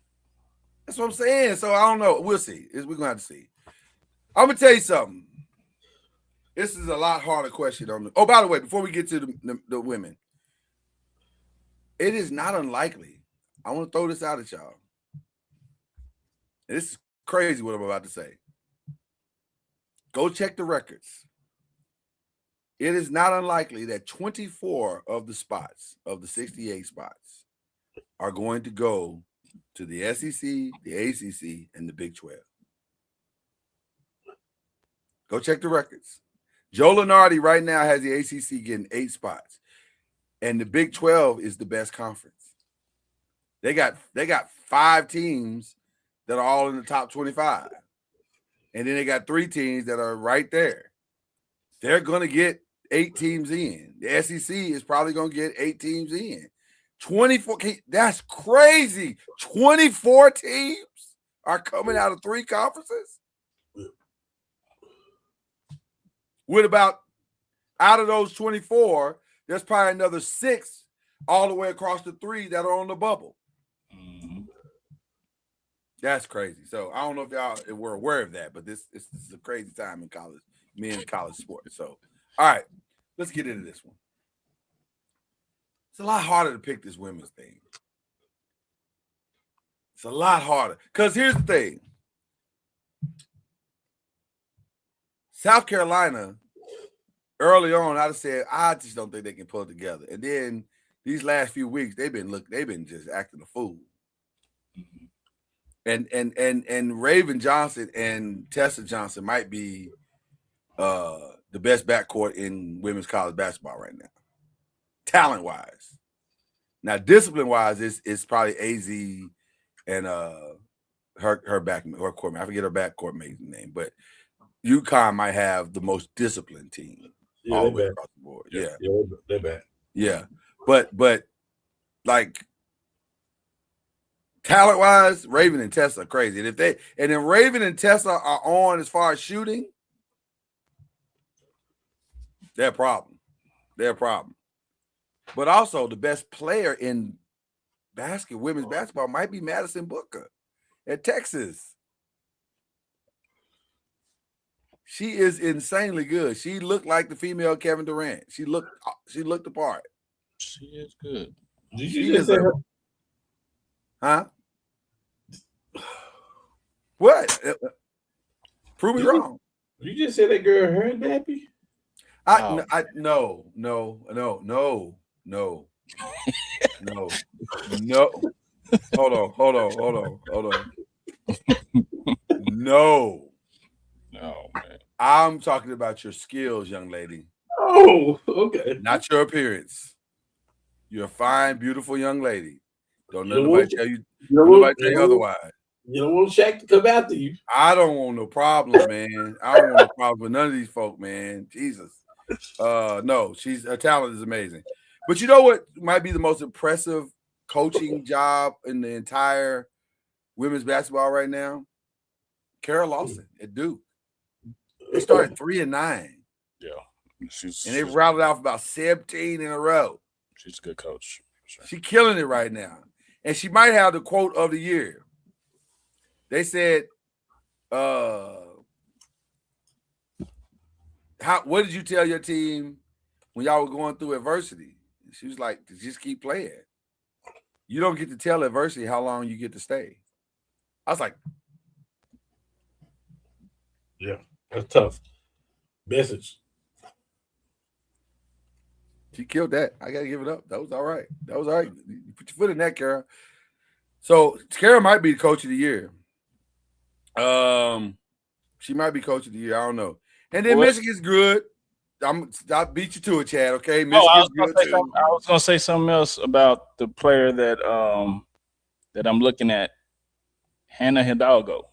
That's what I'm saying. So I don't know. We'll see. We're going to have to see. I'm going to tell you something. This is a lot harder question on the. Oh, by the way, before we get to the women, it is not unlikely. I want to throw this out at y'all. This is crazy what I'm about to say. Go check the records. It is not unlikely that 24 of the spots, of the 68 spots, are going to go to the SEC, the ACC, and the Big 12. Go check the records. Joe Lunardi right now has the ACC getting 8 spots, and the Big 12 is the best conference. They got 5 teams that are all in the top 25, and then they got 3 teams that are right there. They're going to get 8 teams in. The SEC is probably going to get 8 teams in. 24. That's crazy. 24 teams are coming out of 3 conferences. With about, out of those 24, there's probably another 6 all the way across the 3 that are on the bubble. Mm-hmm. That's crazy. So I don't know if y'all were aware of that, but this is a crazy time in college, men's college sports. So, all right, let's get into this one. It's a lot harder to pick this women's thing. It's a lot harder. Because here's the thing. South Carolina, early on, I'd have said, I just don't think they can pull it together. And then these last few weeks, they've been just acting a fool. Mm-hmm. And Raven Johnson and Tessa Johnson might be the best backcourt in women's college basketball right now, talent-wise. Now, discipline-wise, it's probably AZ and her court mate. I forget her backcourt mate's name, but UConn might have the most disciplined team all the way across the board. Yeah, they're bad. Yeah, but like talent-wise, Raven and Tessa are crazy. And then Raven and Tessa are on as far as shooting, they're a problem. They're a problem. But also, the best player in women's basketball might be Madison Booker at Texas. She is insanely good. She looked like the female Kevin Durant. She looked the part. She is good. Did you just say her? Huh? What? Prove me wrong. You just said that girl her nappy? No. Hold on. No. Oh man. I'm talking about your skills, young lady. Oh, okay. Not your appearance. You're a fine, beautiful young lady. Don't let You nobody want- tell you. You Don't don't nobody want, tell you otherwise. you don't want Shaq to come after you. I don't want no problems, man. I don't want no problems with none of these folk, man. Jesus. No, her talent is amazing. But you know what might be the most impressive coaching job in the entire women's basketball right now? Carol Lawson at Duke. They started 3-9. Yeah. And they rattled off about 17 in a row. She's a good coach. Sure. She's killing it right now. And she might have the quote of the year. They said, what did you tell your team when y'all were going through adversity? She was like, just keep playing. You don't get to tell adversity how long you get to stay. I was like, yeah, that's tough. Message. She killed that. I got to give it up. That was all right. You put your foot in that, Kara. So Kara might be the coach of the year. She might be coach of the year. I don't know. And then Michigan's good. I beat you to it, Chad. Okay, Michigan's good too. I was gonna say something else about the player that I'm looking at, Hannah Hidalgo.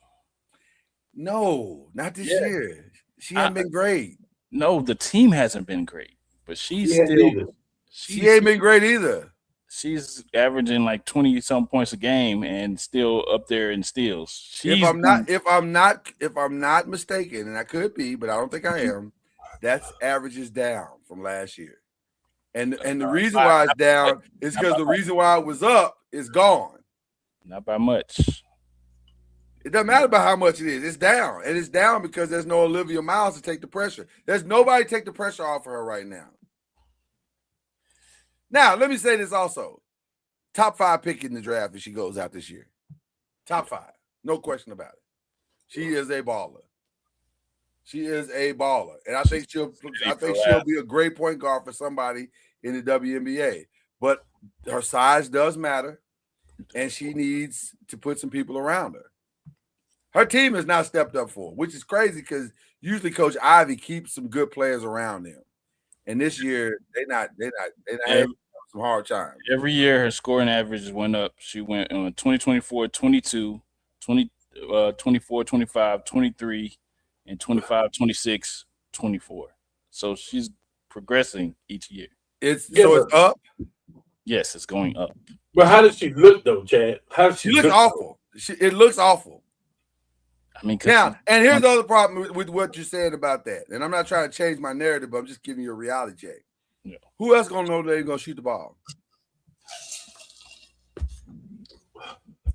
No, not this year. She hasn't been great. No, the team hasn't been great, but she ain't been great either. She's averaging like 20-some points a game and still up there in steals. If I'm not mistaken, and I could be, but I don't think I am, that's averages down from last year. And the reason why it's down is because the reason why it was up is gone. Not by much. It doesn't matter about how much it is. It's down. And it's down because there's no Olivia Miles to take the pressure. There's nobody to take the pressure off of her right now. Now, let me say this also. Top 5 pick in the draft if she goes out this year. Top 5. No question about it. She is a baller. And I think she'll be a great point guard for somebody in the WNBA. But her size does matter, and she needs to put some people around her. Her team has not stepped up for her, which is crazy because usually Coach Ivy keeps some good players around them. And this year, they're not having some hard times. Every year, her scoring averages went up. She went on 2024, 22, 24, 25, 23, and 25, 26, 24. So she's progressing each year. It's up? Yes, it's going up. But how does she look, though, Chad? She looks awful. It looks awful. I mean, now, and here's the other problem with what you're saying about that. And I'm not trying to change my narrative, but I'm just giving you a reality check. Yeah. Who else gonna know they're gonna shoot the ball?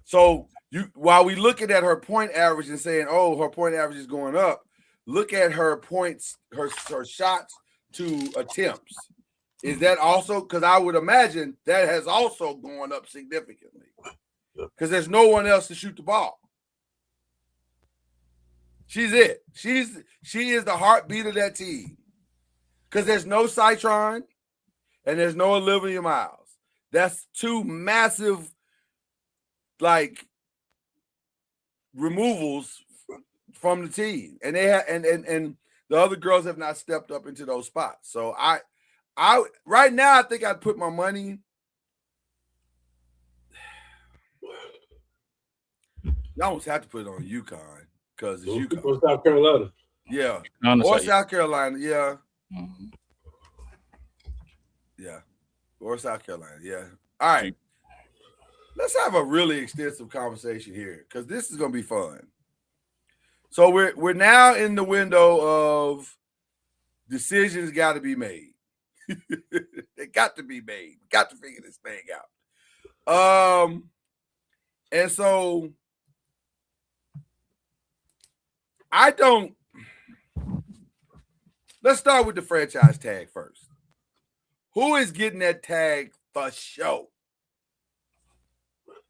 So while we looking at her point average and saying, "Oh, her point average is going up," look at her points, her shots to attempts. Is that also? Because I would imagine that has also gone up significantly. Because there's no one else to shoot the ball. She's it. She is the heartbeat of that team. Because there's no Citron and there's no Olivia Miles. That's 2 massive, removals from the team. And they have and the other girls have not stepped up into those spots. So I right now I think I'd put my money. You almost have to put it on UConn. Because it's UConn. Or South Carolina. Yeah. Or South Carolina. Yeah. Mm-hmm. Yeah. Or South Carolina. Yeah. All right. Let's have a really extensive conversation here because this is going to be fun. So we're now in the window of decisions got to be made. They got to be made. We got to figure this thing out. And so let's start with the franchise tag first. Who is getting that tag for sure?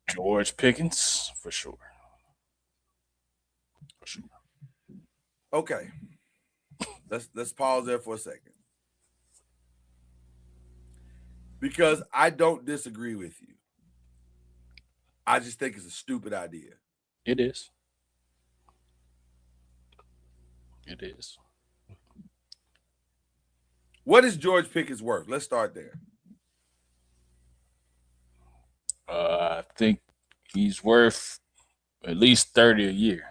George Pickens, for sure. structure. Okay. Let's pause there for a second. Because I don't disagree with you. I just think it's a stupid idea. It is. It is. What is George Pickett's worth? Let's start there. I think he's worth at least 30 a year.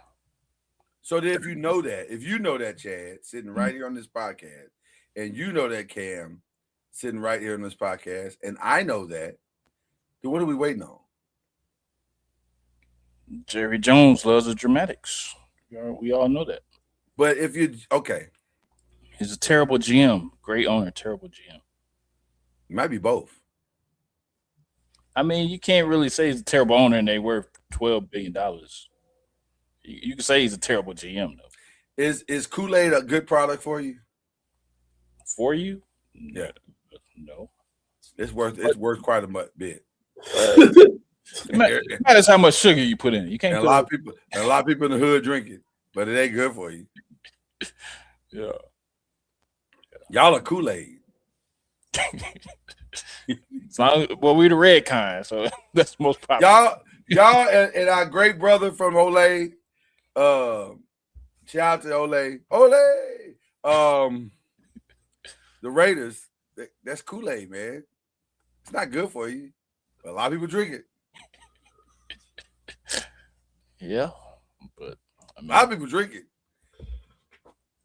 So that if you know that, Chad, sitting right here on this podcast, and you know that, Cam, sitting right here on this podcast, and I know that, then what are we waiting on? Jerry Jones loves the dramatics. We all know that. But if you okay, He's a terrible GM, great owner, terrible GM. it might be both. I mean, you can't really say he's a terrible owner and they worth $12 billion. You can say he's a terrible GM though. Is Kool-Aid a good product for you? For you? Yeah. No. It's worth quite a bit. It matters how much sugar you put in it. You can't And put a lot of people in the hood drink it, but it ain't good for you. Yeah. Y'all are Kool-Aid. Well, we the red kind, so that's most popular. Y'all and our great brother from Ole, shout out to Ole. The Raiders, that's Kool-Aid, man. It's not good for you, but a lot of people drink it. Yeah, but I mean, A lot of people drink it.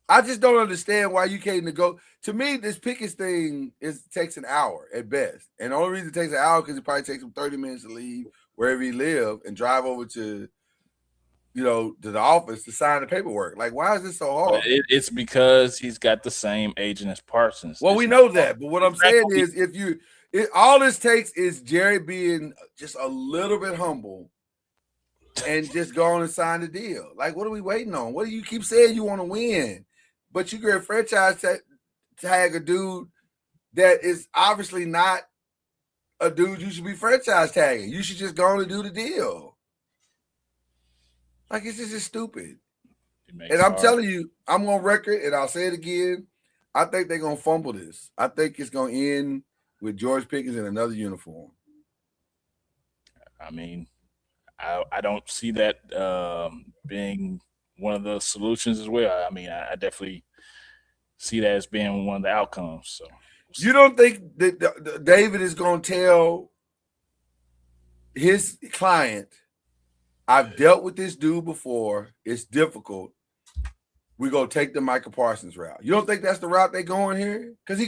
I just don't understand why you can't go. To me, this Pickett's thing takes an hour at best. And the only reason it takes an hour because it probably takes him 30 minutes to leave wherever he live and drive over to the office to sign the paperwork. Like, why is this so hard? it's because he's got the same agent as Parsons. Well, we know that. But what I'm saying is all this takes is Jerry being just a little bit humble and just go on and sign the deal. Like, what are we waiting on? What do you keep saying you want to win? But you get a franchise tag a dude that is obviously not a dude you should be franchise tagging. You should just go on and do the deal. Like, it's just stupid. And I'm telling you, I'm on record, and I'll say it again. I think they're going to fumble this. I think it's going to end with George Pickens in another uniform. I mean, I don't see that being one of the solutions as well. I mean, I definitely see that as being one of the outcomes. So, you don't think that David is going to tell his client, I've dealt with this dude before, it's difficult, we're going to take the Micah Parsons route? You don't think that's the route they're going here? Because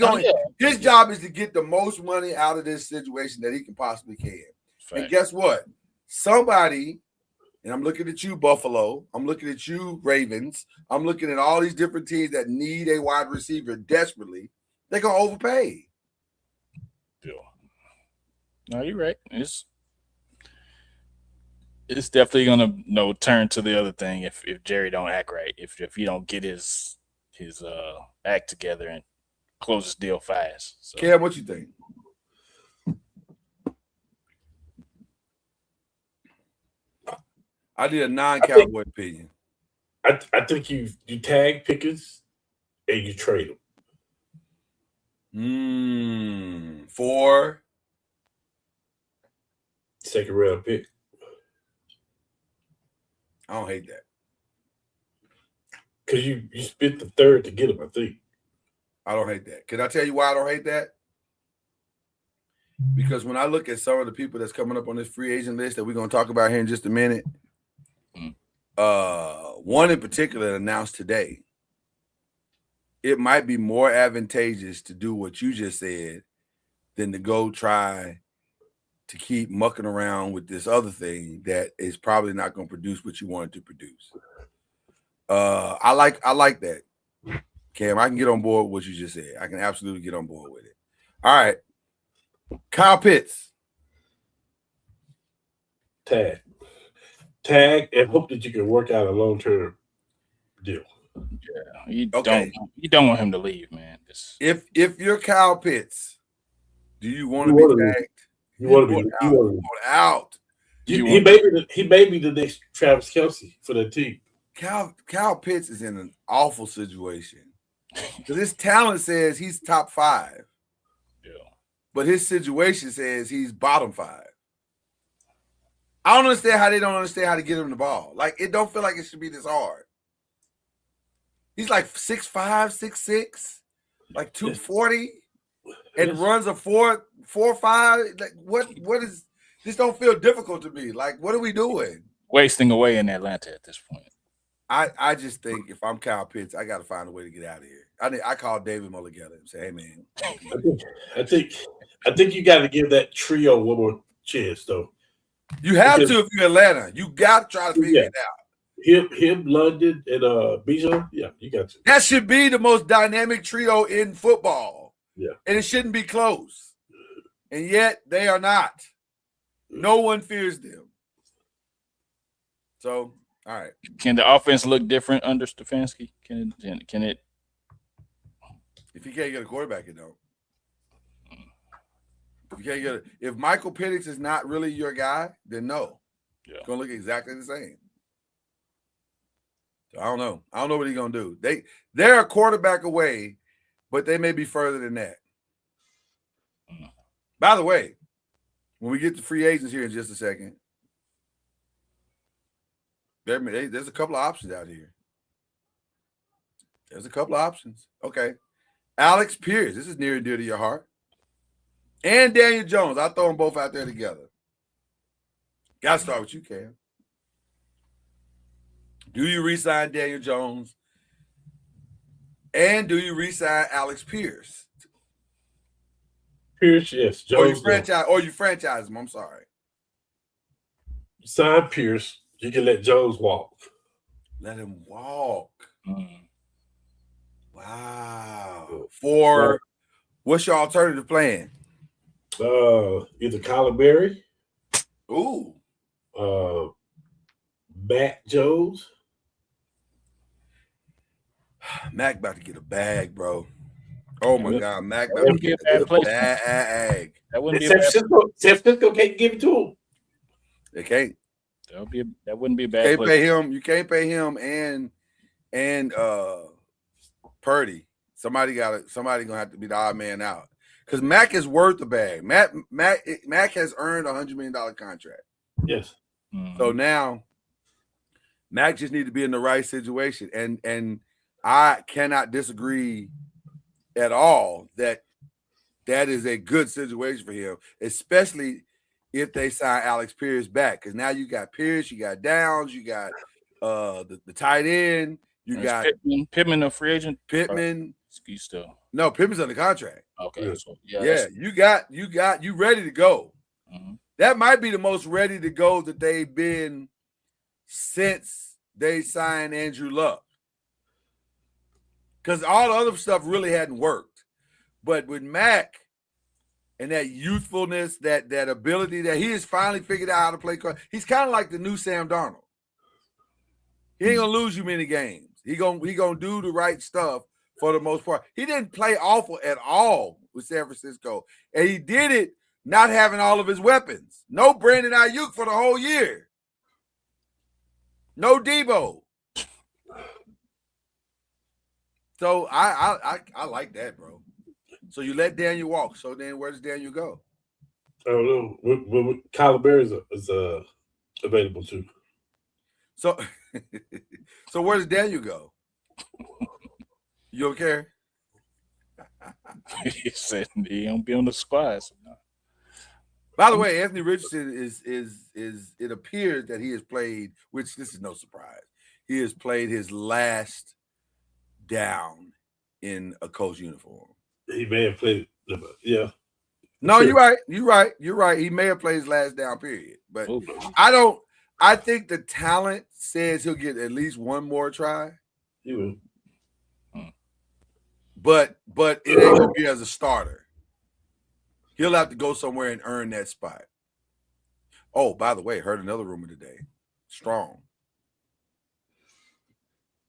his job is to get the most money out of this situation that he can possibly can. And guess what? Somebody, and I'm looking at you, Buffalo, I'm looking at you, Ravens, I'm looking at all these different teams that need a wide receiver desperately, they're going to overpay. Yeah. No, you're right. It's definitely gonna turn to the other thing if Jerry don't act right, if he don't get his act together and close this deal fast. So. Cam, what you think? I did a non-Cowboy opinion. I think you tag Pickens and you trade him. For second round pick. I don't hate that. Because you spent the third to get him, I think. I don't hate that. Can I tell you why I don't hate that? Because when I look at some of the people that's coming up on this free agent list that we're going to talk about here in just a minute, one in particular announced today, it might be more advantageous to do what you just said than to go try to keep mucking around with this other thing that is probably not going to produce what you want it to produce. I like that, Cam. I can get on board with what you just said. I can absolutely get on board with it. All right. Kyle Pitts. Tag and hope that you can work out a long-term deal. Yeah, you don't want him to leave, man. If you're Kyle Pitts, do you want to be tagged? You want to be out. He may be the next Travis Kelce for the team. Kyle Pitts is in an awful situation because his talent says he's top 5. Yeah. But his situation says he's bottom 5. I don't understand how they don't understand how to get him the ball. Like, it don't feel like it should be this hard. He's like 6'5", 6'6", like 240, and runs a 4.5. Like, what is this? Don't feel difficult to me. Like, what are we doing? Wasting away in Atlanta at this point. I just think if I'm Kyle Pitts, I got to find a way to get out of here. I call David Mulligetta and say, "Hey, man." I think you got to give that trio one more chance, though. You have to if you're Atlanta. You got to try to figure it out. Him, London, and Bijan. Yeah, you got to. That should be the most dynamic trio in football. Yeah, and it shouldn't be close. And yet they are not. No one fears them. So, all right. Can the offense look different under Stefanski? Can it? If you can't get a quarterback, it don't. If you can't get it, if Michael Penix is not really your guy, then no. Yeah. It's gonna look exactly the same. So I don't know. I don't know what he's gonna do. They're a quarterback away, but they may be further than that. By the way, when we get to free agents here in just a second, there's a couple of options out here. There's a couple of options. Okay. Alex Pierce, this is near and dear to your heart. And Daniel Jones. I'll throw them both out there together. Got to start with you, Cam. Do you re-sign Daniel Jones? And do you re-sign Alex Pierce? Pierce, yes. Jones, or you franchise him. I'm sorry. Sign Pierce. You can let Jones walk. Let him walk. Mm. Wow. For what's your alternative plan? Either Kyler Berry. Ooh. Matt Jones. Mac about to get a bag, bro. Oh my God, Mac about to get a bag. That wouldn't be San Francisco can't give it to him. They can't. That wouldn't be a bad. You can't pay him and Purdy. Somebody gonna have to be the odd man out. Because Mac is worth the bag. Mac has earned $100 million contract. Yes. Mm-hmm. So now Mac just needs to be in the right situation. And I cannot disagree at all that is a good situation for him, especially if they sign Alex Pierce back. Because now you got Pierce, you got Downs, you got the tight end, you got Pittman, a free agent. Pittman. Ski still. No, Pittman's under contract. Okay. Yeah. So, you ready to go. Mm-hmm. That might be the most ready to go that they've been since they signed Andrew Luck. Because all the other stuff really hadn't worked. But with Mac and that youthfulness, that ability that he has finally figured out how to play, he's kind of like the new Sam Darnold. He ain't gonna lose you many games. He gonna do the right stuff for the most part. He didn't play awful at all with San Francisco. And he did it not having all of his weapons. No Brandon Ayuk for the whole year. No Debo. So I like that, bro. So you let Daniel walk. So then where does Daniel go? I don't know. Kyler Berry is available too. So where does Daniel go? You don't care? He said he don't be on the squad. So no. By the way, Anthony Richardson is it appears that he has played, which this is no surprise. He has played his last down in a Colts uniform. He may have played, yeah. No, sure. You're right. He may have played his last down period, but I think the talent says he'll get at least one more try. He will. But it ain't gonna be as a starter. He'll have to go somewhere and earn that spot. Oh, by the way, heard another rumor today. Strong.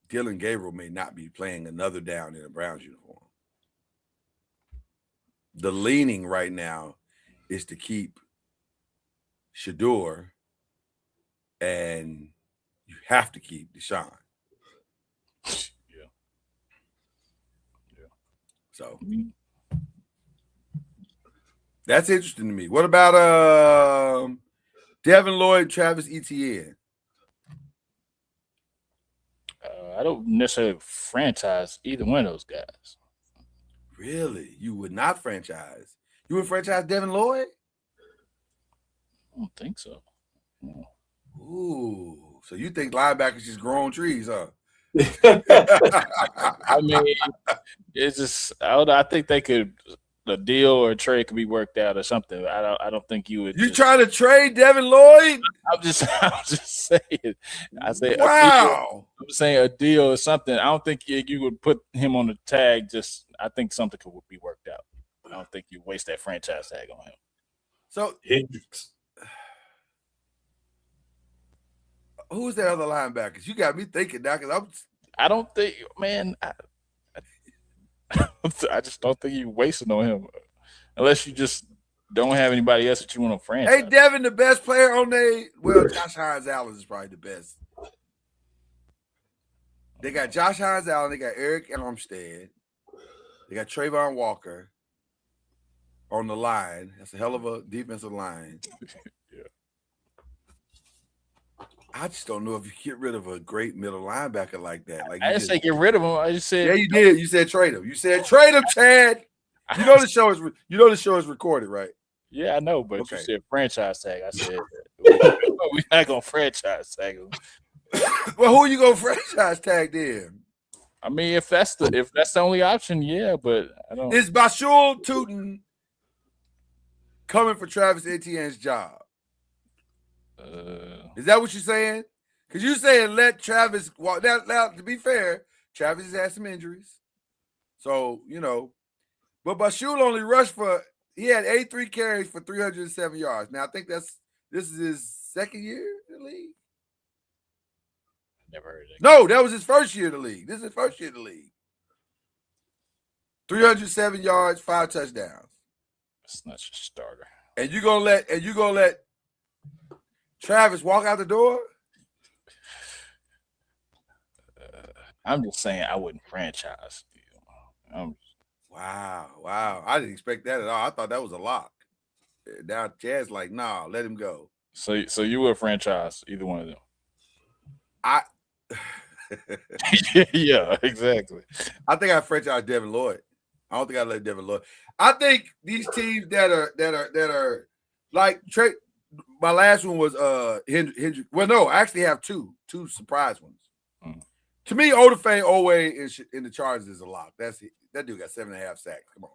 Dylan Gabriel may not be playing another down in a Browns uniform. The leaning right now is to keep Shador, and you have to keep Deshaun. So that's interesting to me. What about Devin Lloyd, Travis Etienne? I don't necessarily franchise either one of those guys. Really? You would not franchise? You would franchise Devin Lloyd? I don't think so. No. Ooh, so you think linebackers just growing trees, huh? I mean, it's just I think they could a deal or a trade could be worked out or something. I don't think you would. You trying to trade Devin Lloyd? I'm just saying. I say wow. I'm saying a deal or something. I don't think you would put him on the tag. I think something could be worked out. I don't think you waste that franchise tag on him. So Hendricks. Who's that other linebackers? You got me thinking now because I don't think, man. I just don't think you wasting on him unless you just don't have anybody else that you want to franchise. Hey, Devin, the best player on Josh Hines Allen is probably the best. They got Josh Hines Allen. They got Eric Armstead. They got Trayvon Walker on the line. That's a hell of a defensive line. Yeah. I just don't know if you get rid of a great middle linebacker like that. Like I didn't say get rid of him. I just said, yeah, you did. You said trade him. You said trade him, Chad. You know the show is recorded, right? Yeah, I know, but Okay. you said franchise tag. I said we're not gonna franchise tag him. Well, who are you gonna franchise tag then? I mean, if that's the only option, yeah, but I don't. Is Bashul Tootin coming for Travis Etienne's job? Is that what you're saying? Because you're saying let Travis walk. Now, to be fair, Travis has had some injuries. So, but Bashul only rushed he had 83 carries for 307 yards. Now, I think this is his second year in the league. Never heard of that. No, that was his first year in the league. This is his first year in the league. 307 yards, 5 touchdowns. That's not your starter. And you're gonna let Travis walk out the door? I'm just saying I wouldn't franchise. Wow. I didn't expect that at all. I thought that was a lock. Now Chad's like, nah, let him go. So you would franchise either one of them? Yeah, exactly. I think I franchise Devin Lloyd. I don't think I let Devin Lloyd. I think these teams that are like trade. My last one was Hendrick. Well, no, I actually have two surprise ones. To me, Odafe Owe in the Chargers is a lock. That dude got 7.5 sacks. Come on,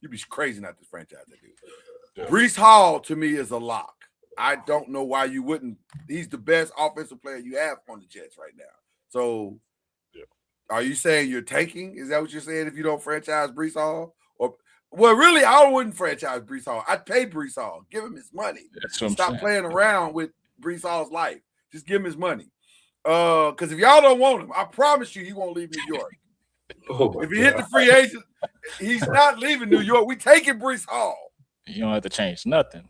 you'd be crazy not to franchise that dude. Yeah. Breece Hall to me is a lock. I don't know why you wouldn't. He's the best offensive player you have on the Jets right now. So, yeah. Are you saying you're tanking? Is that what you're saying if you don't franchise Breece Hall? Well, really, I wouldn't franchise Breece Hall. I'd pay Breece Hall. Give him his money. Stop playing around with Breece Hall's life. Just give him his money. Because if y'all don't want him, I promise you he won't leave New York. If he hit the free agent, he's not leaving New York. We taking Breece Hall. You don't have to change nothing.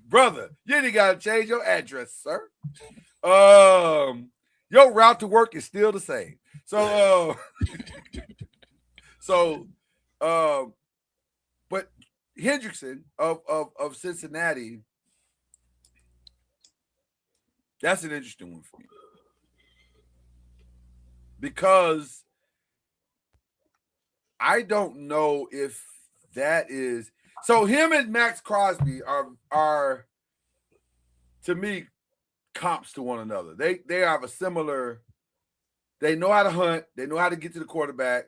Brother, you ain't got to change your address, sir. Your route to work is still the same. But Hendrickson of Cincinnati, that's an interesting one for me. Because I don't know if that is so. Him and Max Crosby are to me comps to one another. They have a similar. They know how to hunt. They know how to get to the quarterback,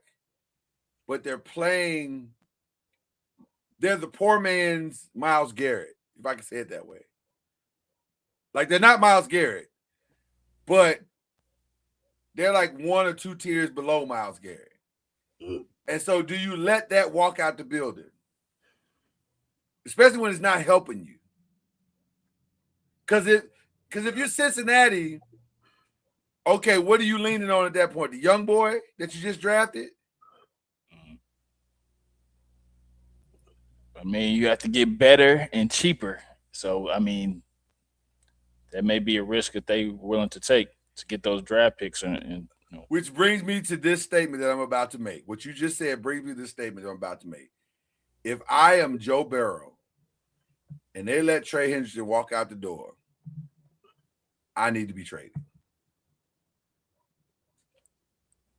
but they're playing. They're the poor man's Myles Garrett, if I can say it that way. Like they're not Myles Garrett, but they're like 1 or 2 tiers below Myles Garrett. And so do you let that walk out the building? Especially when it's not helping you. Because if you're Cincinnati, okay, what are you leaning on at that point? The young boy that you just drafted? I mean, you have to get better and cheaper. So, I mean, that may be a risk that they're willing to take to get those draft picks and No. Which brings me to this statement that I'm about to make. What you just said brings me to this statement that I'm about to make. If I am Joe Burrow and they let Trey Hendrickson walk out the door, I need to be traded.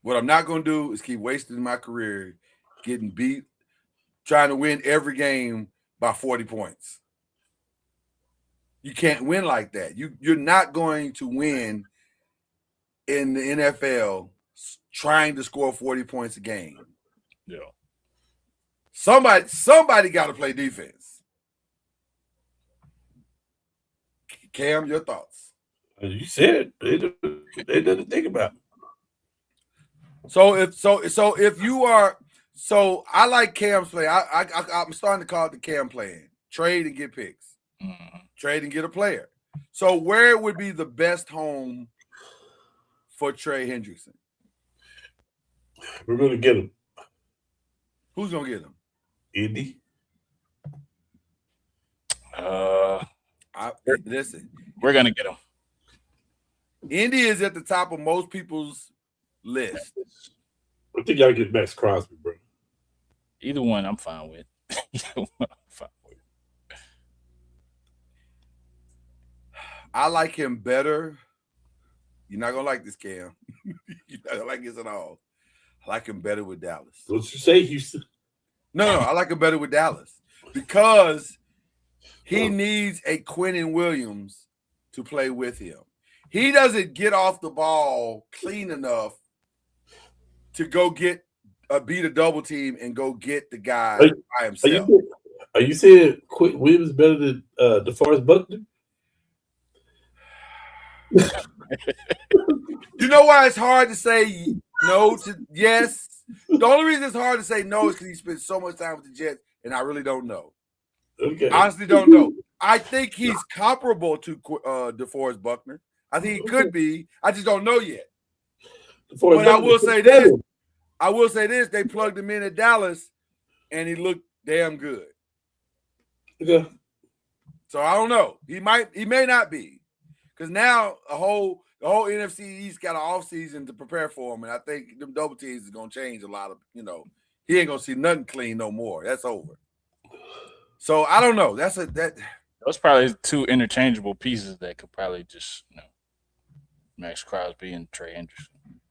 What I'm not going to do is keep wasting my career getting beat, trying to win every game by 40 points. You can't win like that. You're not going to win in the NFL trying to score 40 points a game. Yeah. Somebody got to play defense. Cam, your thoughts? You said it. They didn't think about it. So if you are, I like Cam's play. I'm starting to call it the Cam plan. Trade and get picks. Mm-hmm. Trade and get a player. So where would be the best home for Trey Hendrickson? We're gonna get him. Who's gonna get him? Indy. Listen, we're gonna get him. Indy is at the top of most people's list. I think y'all get Max Crosby, bro. Either one, I'm fine with. I like him better. You're not gonna like this, Cam. You're not gonna like this at all. I like him better with Dallas. What you say, Houston? No, I like him better with Dallas because he needs a Quinnen Williams to play with him. He doesn't get off the ball clean enough to go beat a double team and go get the guy by himself. Are you saying Quinnen Williams is better than DeForest Buckner? You know why it's hard to say no to yes? The only reason it's hard to say no is because he spent so much time with the Jets, and I really don't know. Okay. Honestly, don't know. I think he's comparable to DeForest Buckner. I think he could be. I just don't know yet. But I will say this. They plugged him in at Dallas, and he looked damn good. Yeah. So I don't know. He may not be. Because now the whole NFC East got an offseason to prepare for him, and I think them double teams is going to change a lot of, he ain't going to see nothing clean no more. That's over. So I don't know. Those probably two interchangeable pieces that could probably just, Max Crosby and Trey Hendrickson.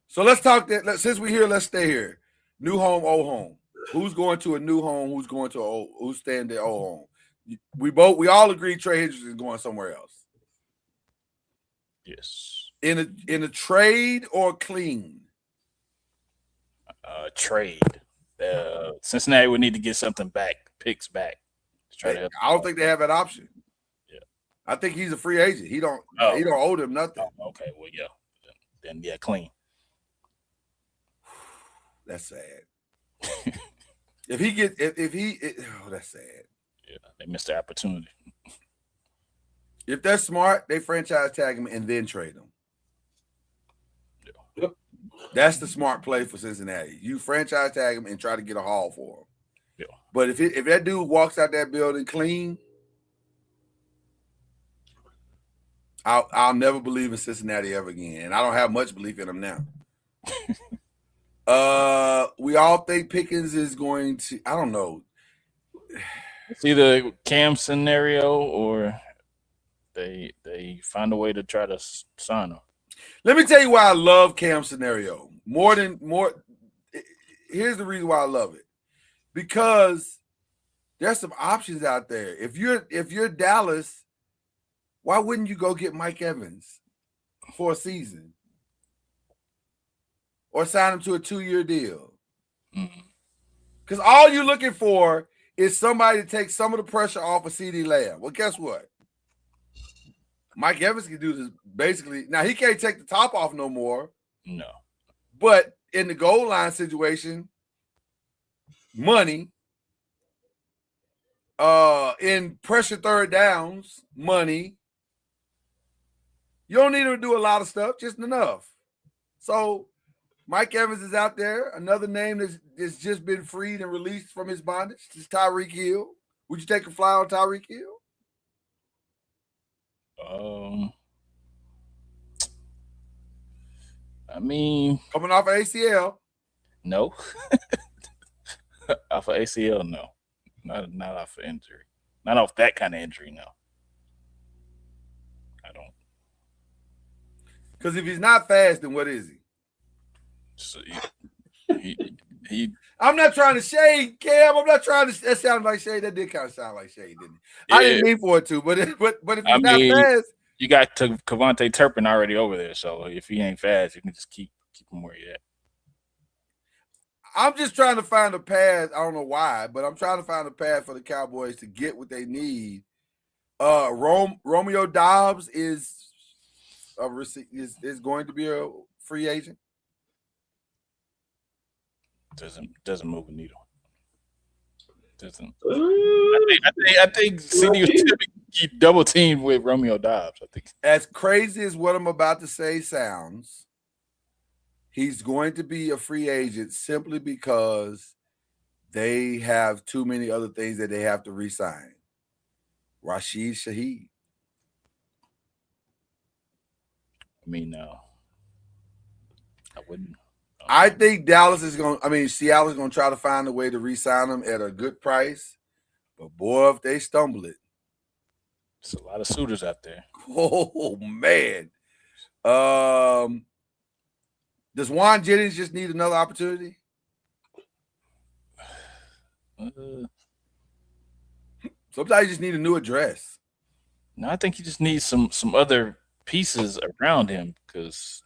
So let's talk that. Since we're here, let's stay here. New home, old home. Who's going to a new home? Who's staying their old home? We all agree Trey Hendrickson is going somewhere else. Yes. In a trade or clean? Trade. Cincinnati would need to get something back, picks back. To try to help. I don't think they have that option. Yeah. I think he's a free agent. He don't owe them nothing. Oh, okay. Well, yeah. Then clean. That's sad. That's sad. Yeah, they missed the opportunity. If they're smart, they franchise tag him and then trade him. Yep. That's the smart play for Cincinnati. You franchise tag him and try to get a haul for him. Yeah. But if that dude walks out that building clean, I'll never believe in Cincinnati ever again. And I don't have much belief in them now. We all think Pickens is going to, I don't know. It's either Cam scenario or they find a way to try to sign him. Let me tell you why I love Cam scenario. Here's the reason why I love it. Because there's some options out there. If you're Dallas, why wouldn't you go get Mike Evans for a season? Or sign him to a 2-year deal? Because all you're looking for is somebody to take some of the pressure off of CeeDee Lamb. Well, guess what? Mike Evans can do this basically. Now, he can't take the top off no more. No. But in the goal line situation, money. In pressure third downs, money. You don't need to do a lot of stuff, just enough. So Mike Evans is out there. Another name that's just been freed and released from his bondage is Tyreek Hill. Would you take a fly on Tyreek Hill? I mean, coming off of ACL. no. Off of ACL, no. Not off of injury. Not off that kind of injury, no. I don't. Because if he's not fast, then what is he? So he I'm not trying to shade, Cam. I'm not trying to. That sounded like shade. That did kind of sound like shade, didn't it? I didn't mean for it to, but if he's not fast, you got Kavontae Turpin already over there. So if he ain't fast, you can just keep him where he at. I'm just trying to find a path. I don't know why, but I'm trying to find a path for the Cowboys to get what they need. Romeo Dobbs is going to be a free agent. Doesn't move a needle. Doesn't. I think CD was double teamed with Romeo Dobbs. I think. As crazy as what I'm about to say sounds, he's going to be a free agent simply because they have too many other things that they have to re-sign. Rashid Shaheed. I mean, no. I wouldn't. I think Seattle is going to try to find a way to re-sign him at a good price. But boy, if they stumble it. There's a lot of suitors out there. Oh, man. Does Juan Jennings just need another opportunity? Sometimes you just need a new address. No, I think he just needs some other pieces around him because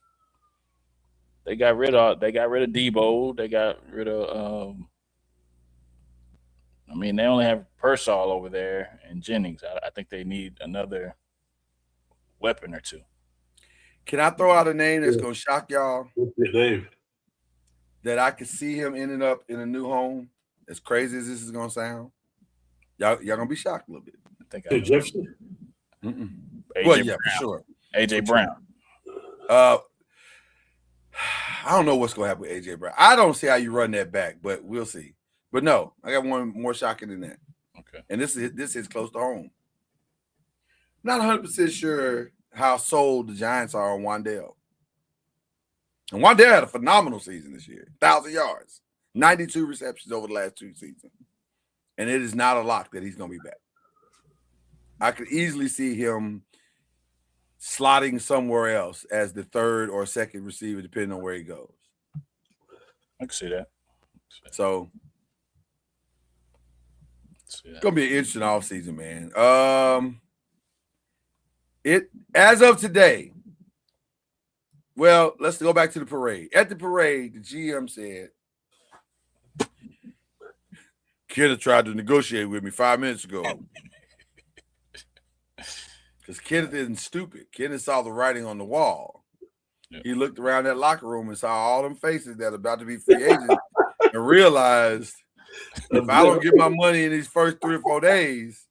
they got rid of Debo. They got rid of they only have Pearsall over there and Jennings. I think they need another weapon or two. Can I throw out a name that's going to shock y'all? What's your name? That I could see him ending up in a new home. As crazy as this is going to sound, y'all going to be shocked a little bit. I think Jefferson? Well, yeah, for sure. AJ Brown. I don't know what's going to happen with AJ Brown. I don't see how you run that back, but we'll see. But no, I got one more shocking than that. Okay. And this is close to home. Not 100% sure how sold the Giants are on Wan'Dale. And Wan'Dale had a phenomenal season this year. 1,000 yards, 92 receptions over the last 2 seasons. And it is not a lock that he's going to be back. I could easily see him slotting somewhere else as the third or second receiver, depending on where he goes. I can see that. So it's going to be an interesting offseason, man. It as of today, well, let's go back to the parade. At the parade, the GM said, Kenneth tried to negotiate with me 5 minutes ago. Because Kenneth isn't stupid. Kenneth saw the writing on the wall. Yep. He looked around that locker room and saw all them faces that are about to be free agents and realized if I don't get my money in these first 3 or 4 days,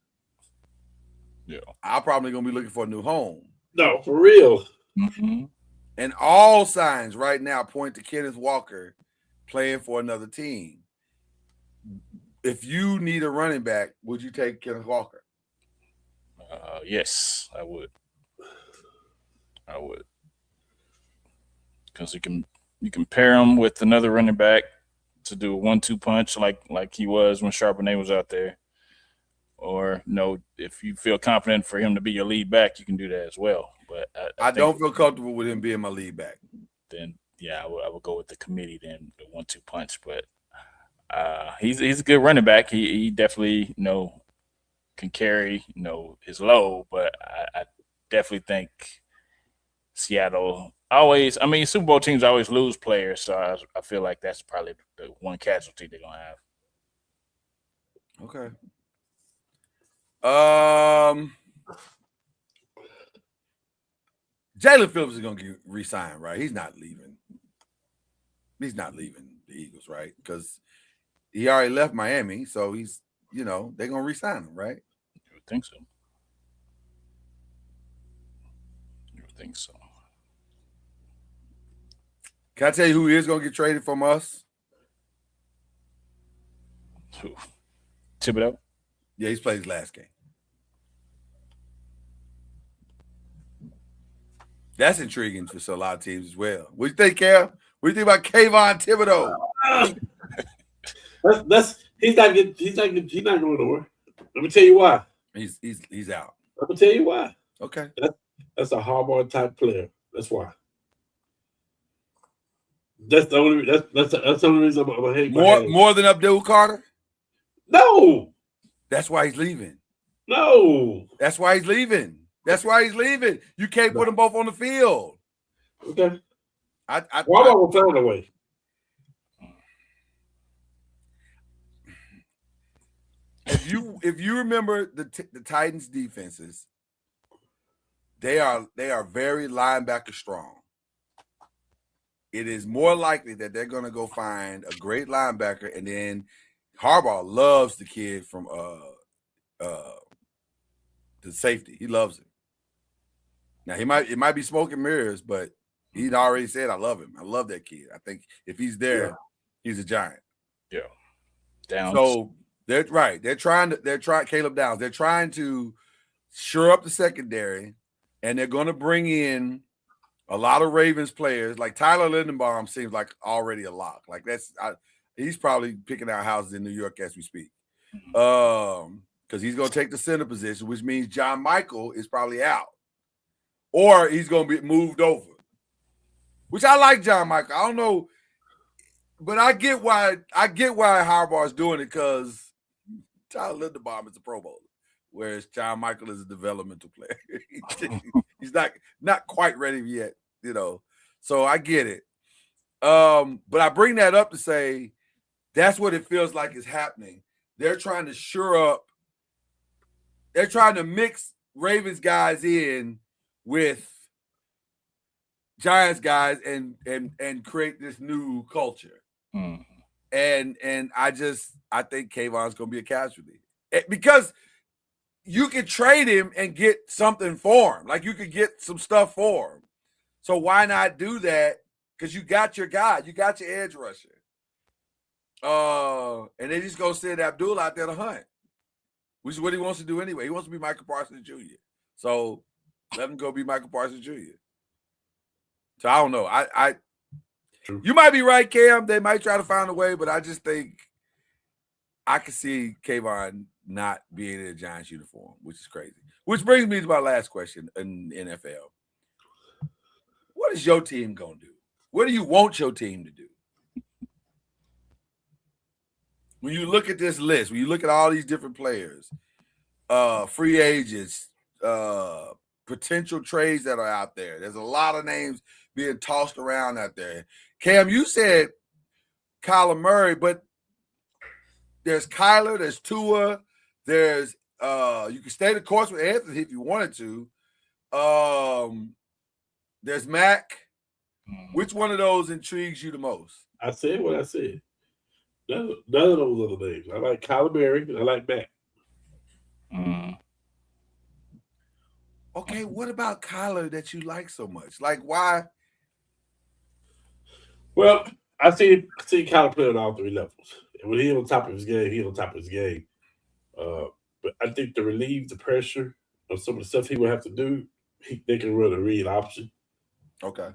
I'm probably going to be looking for a new home. No, for real. Mm-hmm. And all signs right now point to Kenneth Walker playing for another team. If you need a running back, would you take Kenneth Walker? Yes, I would. Because you can pair him with another running back to do a 1-2 punch like he was when Charbonnet was out there. Or if you feel confident for him to be your lead back, you can do that as well. But I don't feel comfortable with him being my lead back. Then I would go with the committee then, the 1-2 punch. But he's a good running back. He definitely can carry his load. But I definitely think Seattle always. I mean, Super Bowl teams always lose players, so I feel like that's probably the one casualty they're gonna have. Okay. Jalen Phillips is going to get re-signed, right? He's not leaving. He's not leaving the Eagles, right? Because he already left Miami, so he's, they're going to re-sign him, right? You would think so. Can I tell you who is going to get traded from us? Who? Thibodeau? Yeah, he's played his last game. That's intriguing for a lot of teams as well. What do you think, Cam? What do you think about Kayvon Thibodeau? He's not going nowhere. Let me tell you why. He's out. I'm gonna tell you why. Okay. That's a Harbaugh type player. That's why. That's the only. That's the only reason I'm gonna hang my hat on. More than Abdul Carter? No. That's why he's leaving. No. That's why he's leaving. That's why he's leaving. You can't put them both on the field. Okay. Harbaugh will find a way. If you remember the Titans defenses, they are very linebacker strong. It is more likely that they're going to go find a great linebacker, and then Harbaugh loves the kid from the safety. He loves him. Now it might be smoke and mirrors, but he'd already said, "I love him. I love that kid. I think if he's there, he's a giant." Yeah. Downs. So they're right. They're trying Caleb Downs. They're trying to shore up the secondary, and they're going to bring in a lot of Ravens players. Like Tyler Lindenbaum seems like already a lock. Like he's probably picking out houses in New York as we speak. Because he's going to take the center position, which means John Michael is probably out, or he's going to be moved over. Which I like John Michael. I don't know, but I get why Harbaugh is doing it, because Tyler Linderbaum is a Pro Bowler, whereas John Michael is a developmental player. He's not quite ready yet, you know. So I get it. But I bring that up to say that's what it feels like is happening. They're trying to shore up. They're trying to mix Ravens guys in with Giants guys and create this new culture. And I think Kayvon's going to be a casualty, because you could trade him and get something for him. Like, you could get some stuff for him. So why not do that? Because you got your guy, you got your edge rusher. And then he's going to send Abdul out there to hunt, which is what he wants to do anyway. He wants to be Michael Parsons Jr. So let him go be Michael Parsons Jr. So I don't know. You might be right, Cam. They might try to find a way, but I just think I could see Kayvon not being in a Giants uniform, which is crazy. Which brings me to my last question in the NFL. What is your team going to do? What do you want your team to do? When you look at this list, when you look at all these different players, free agents, potential trades that are out there, there's a lot of names being tossed around out there. Cam, you said Kyler Murray, but there's Kyler, there's Tua, there's you can stay the course with Anthony if you wanted to. There's Mac. Which one of those intrigues you the most? I said what I said. None of those other names. I like Kyler Murray and I like Mac. Okay, what about Kyler that you like so much? Like, why? Well, I see Kyler play on all three levels. And when he's on top of his game, he's on top of his game. But I think to relieve the pressure of some of the stuff he would have to do, they can run a read option. Okay.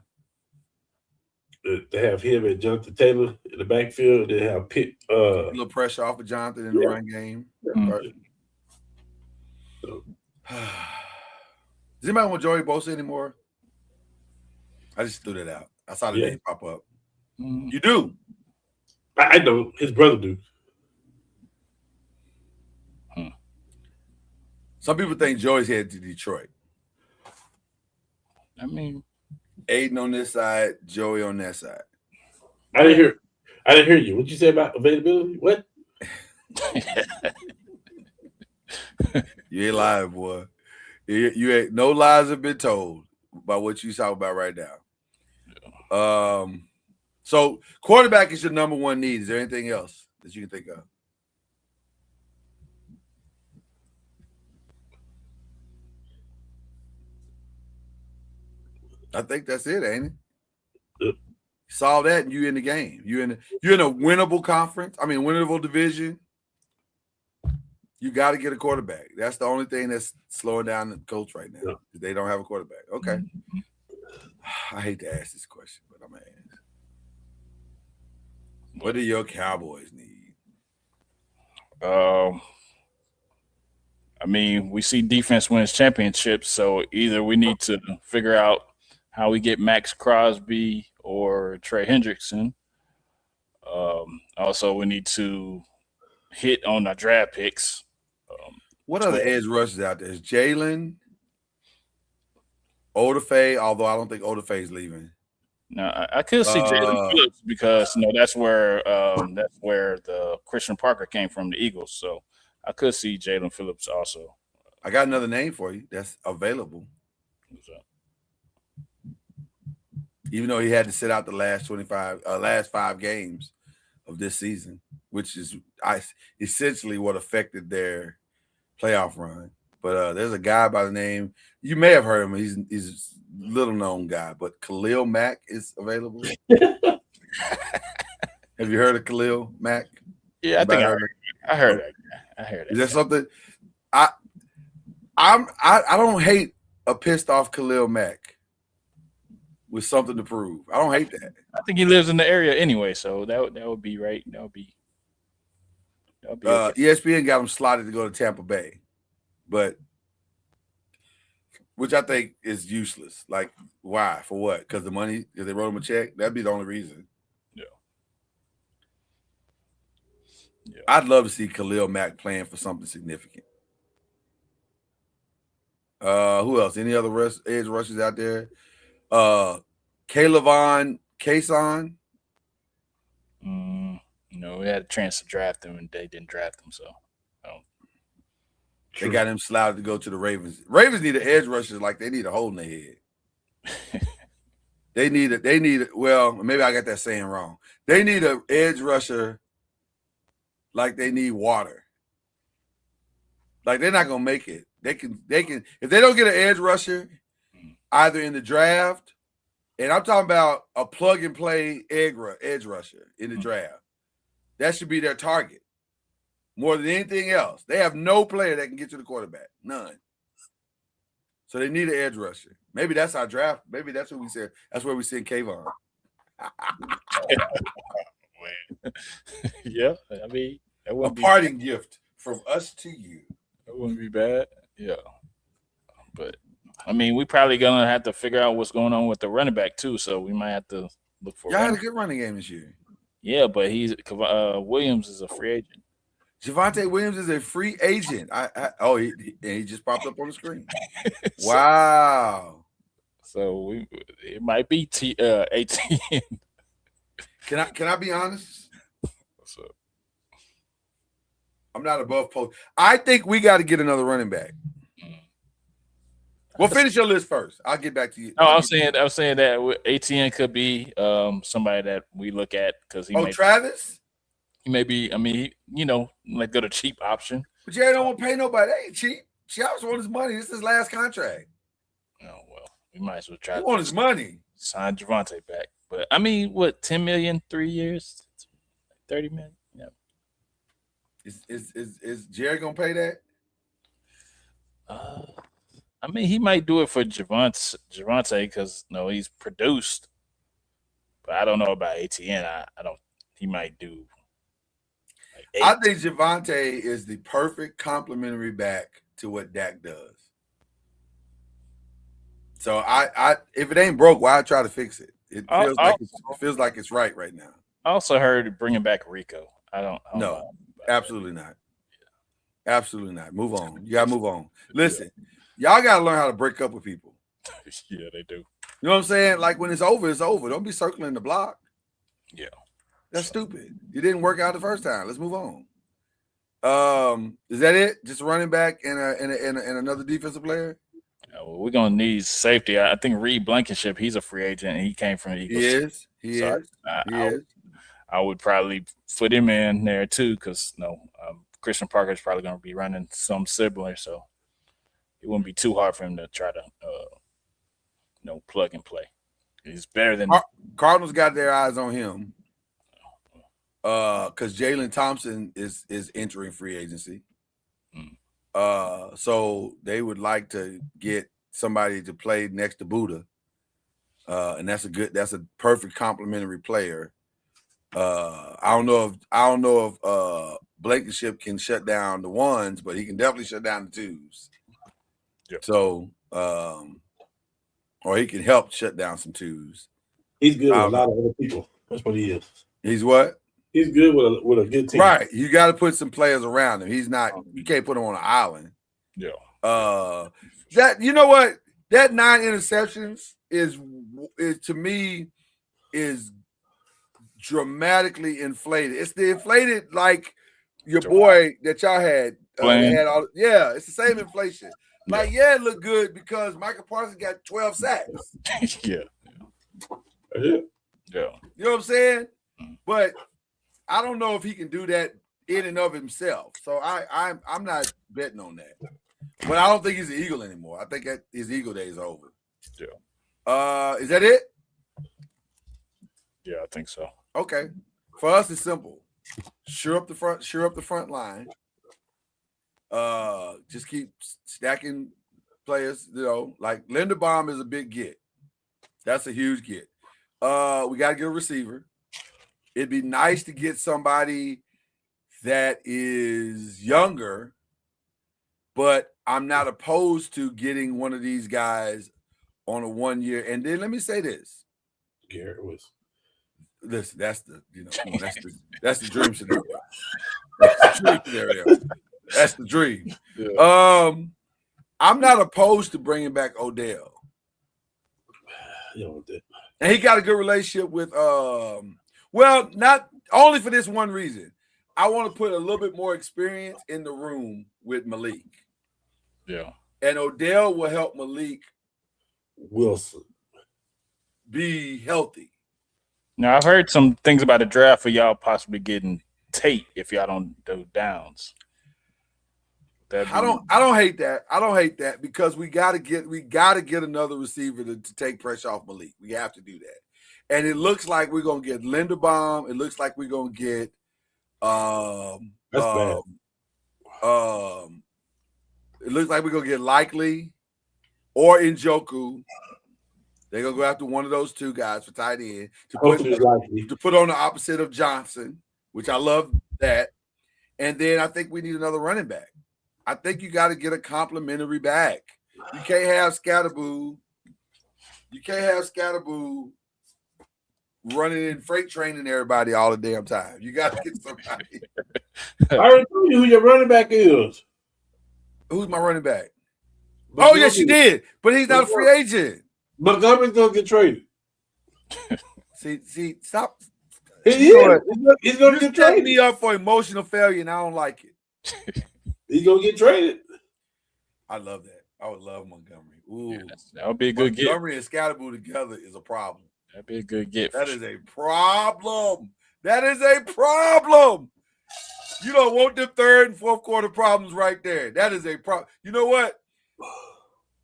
They have him and Jonathan Taylor in the backfield. They have Pitt. A little pressure off of Jonathan in the run game. Right. So, does anybody want Joey Bosa anymore? I just threw that out. I saw the name pop up. You do? I know. His brother do. Some people think Joey's headed to Detroit. I mean, Aiden on this side, Joey on that side. I didn't hear you. What you say about availability? What? You ain't lying, boy. You ain't, no lies have been told about what you talking about right now. So quarterback is your number one need. Is there anything else that you can think of? I think that's it, ain't it? Yep. Solve that and you in the game. You're in a winnable conference. I mean, winnable division. You got to get a quarterback. That's the only thing that's slowing down the Colts right now. Yep. They don't have a quarterback. Okay. I hate to ask this question, but I'm gonna ask. What do your Cowboys need? I mean, we see defense wins championships, so either we need to figure out how we get Max Crosby or Trey Hendrickson. Also, we need to hit on our draft picks. What other edge rushers out there? Is Jalen, Odafe, although I don't think Odafe's leaving. Now, I could see Jalen Phillips because that's where the Christian Parker came from, the Eagles. So I could see Jalen Phillips also. I got another name for you that's available. Even though he had to sit out the last 5 games of this season, which is essentially what affected their playoff run. But there's a guy by the name, you may have heard him. He's a little known guy, but Khalil Mack is available. Have you heard of Khalil Mack? Yeah, I think I heard that. I heard that. Is that something? I don't hate a pissed off Khalil Mack with something to prove. I don't hate that. I think he lives in the area anyway, so that would be right. That would be okay. ESPN got him slotted to go to Tampa Bay, but which I think is useless. Like, why? For what? Because the money? Because they wrote him a check? That'd be the only reason. Yeah. I'd love to see Khalil Mack playing for something significant. Who else? Any other edge rushers out there? Kayvon Kason. No, we had a chance to draft him, and they didn't draft him, so they got him slotted to go to the Ravens. Ravens need an edge rusher like they need a hole in their head. They need well, maybe I got that saying wrong. They need an edge rusher like they need water. Like they're not gonna make it. They can if they don't get an edge rusher either in the draft, and I'm talking about a plug and play edge rusher in the draft. That should be their target more than anything else. They have no player that can get to the quarterback, none. So they need an edge rusher. Maybe that's our draft. Maybe that's what we said. That's where we send Kayvon. Yeah, I mean, a parting gift from us to you. That wouldn't be bad. Yeah, but I mean, we probably gonna have to figure out what's going on with the running back too. So we might have to look for. Y'all had a good running game this year. Yeah, but Williams is a free agent. Javonte Williams is a free agent. He just popped up on the screen. Wow. So it might be 18. Can I be honest? What's up? I'm not above post. I think we got to get another running back. Well, finish your list first. I'll get back to you. No, I'm saying that ATN could be somebody that we look at because Travis. He may be. I mean, like go to cheap option. But Jerry don't want to pay nobody. They ain't cheap. Travis wants his money. This is his last contract. Oh well, we might as well try. He wants his money. Sign Javonte back, but I mean, what 10 million, 3 years, 30 million. Yeah. Is Jerry gonna pay that? I mean, he might do it for Javonte because he's produced, but I don't know about ATN. I don't. He might do. I think Javonte is the perfect complementary back to what Dak does. So I if it ain't broke, why try to fix it? It feels like it's right now. I also heard bringing back Rico. I don't know. Absolutely not. Absolutely not. Move on. You gotta move on. Listen, y'all gotta learn how to break up with people. Yeah, they do. You know what I'm saying? Like when it's over, it's over. Don't be circling the block. Yeah. That's stupid. It didn't work out the first time. Let's move on. Is that it? Just a running back and another defensive player? Well, we're gonna need safety. I think Reed Blankenship, he's a free agent and he came from the Eagles. He is. I would probably put him in there too, because Christian Parker is probably gonna be running some similar, so it wouldn't be too hard for him to try to plug and play. He's better than Cardinals got their eyes on him. Because Jalen Thompson is entering free agency. So they would like to get somebody to play next to Buddha. And that's a perfect complementary player. I don't know if Blankenship can shut down the ones, but he can definitely shut down the twos. Yep. So, or he can help shut down some twos. He's good with a lot of other people. That's what he is. He's what? He's good with a good team. Right. You got to put some players around him. He's not. You can't put him on an island. Yeah. That you know what? That 9 interceptions is to me is dramatically inflated. It's the inflated like your boy that y'all had. Yeah, it's the same inflation. Like, yeah, it looked good because Michael Parsons got 12 sacks. Yeah. You know what I'm saying? But I don't know if he can do that in and of himself. So I'm not betting on that. But I don't think he's an Eagle anymore. I think that his Eagle day is over. Yeah. Is that it? Yeah, I think so. Okay. For us, it's simple. Sure up the front line. Just keep stacking players, you know, like Linderbaum is a big get. That's a huge get. We got to get a receiver. It'd be nice to get somebody that is younger, but I'm not opposed to getting one of these guys on a 1 year. And then let me say this. Garrett was. Listen, that's the dream scenario. That's the dream scenario. That's the dream. Yeah. I'm not opposed to bringing back Odell. And he got a good relationship with well, not only for this one reason. I want to put a little bit more experience in the room with Malik. Yeah. And Odell will help Malik Wilson be healthy. Now, I've heard some things about the draft for y'all possibly getting Tate if y'all don't do Downs. I don't hate that. I don't hate that because we gotta get another receiver to take pressure off Malik. We have to do that. And it looks like we're gonna get Linderbaum. It looks like we're gonna get that's bad. It looks like we're gonna get Likely or Njoku. They're gonna go after one of those two guys for tight end to put on the opposite of Johnson, which I love that. And then I think we need another running back. I think you got to get a complimentary back. You can't have Scatterboo. You can't have Scatterboo running in freight training everybody all the damn time. You got to get somebody. I already told you who your running back is. Who's my running back? Oh, yes, you did. But he's not a free agent. Montgomery's going to get traded. See, stop. He's going to get traded. Me up for emotional failure, and I don't like it. He's going to get traded. I love that. I would love Montgomery. Ooh, yeah, that would be a good get. Montgomery and Scatterboo together is a problem. That'd be a good get. That is a problem. That is a problem. You don't want the third and fourth quarter problems right there. That is a problem. You know what?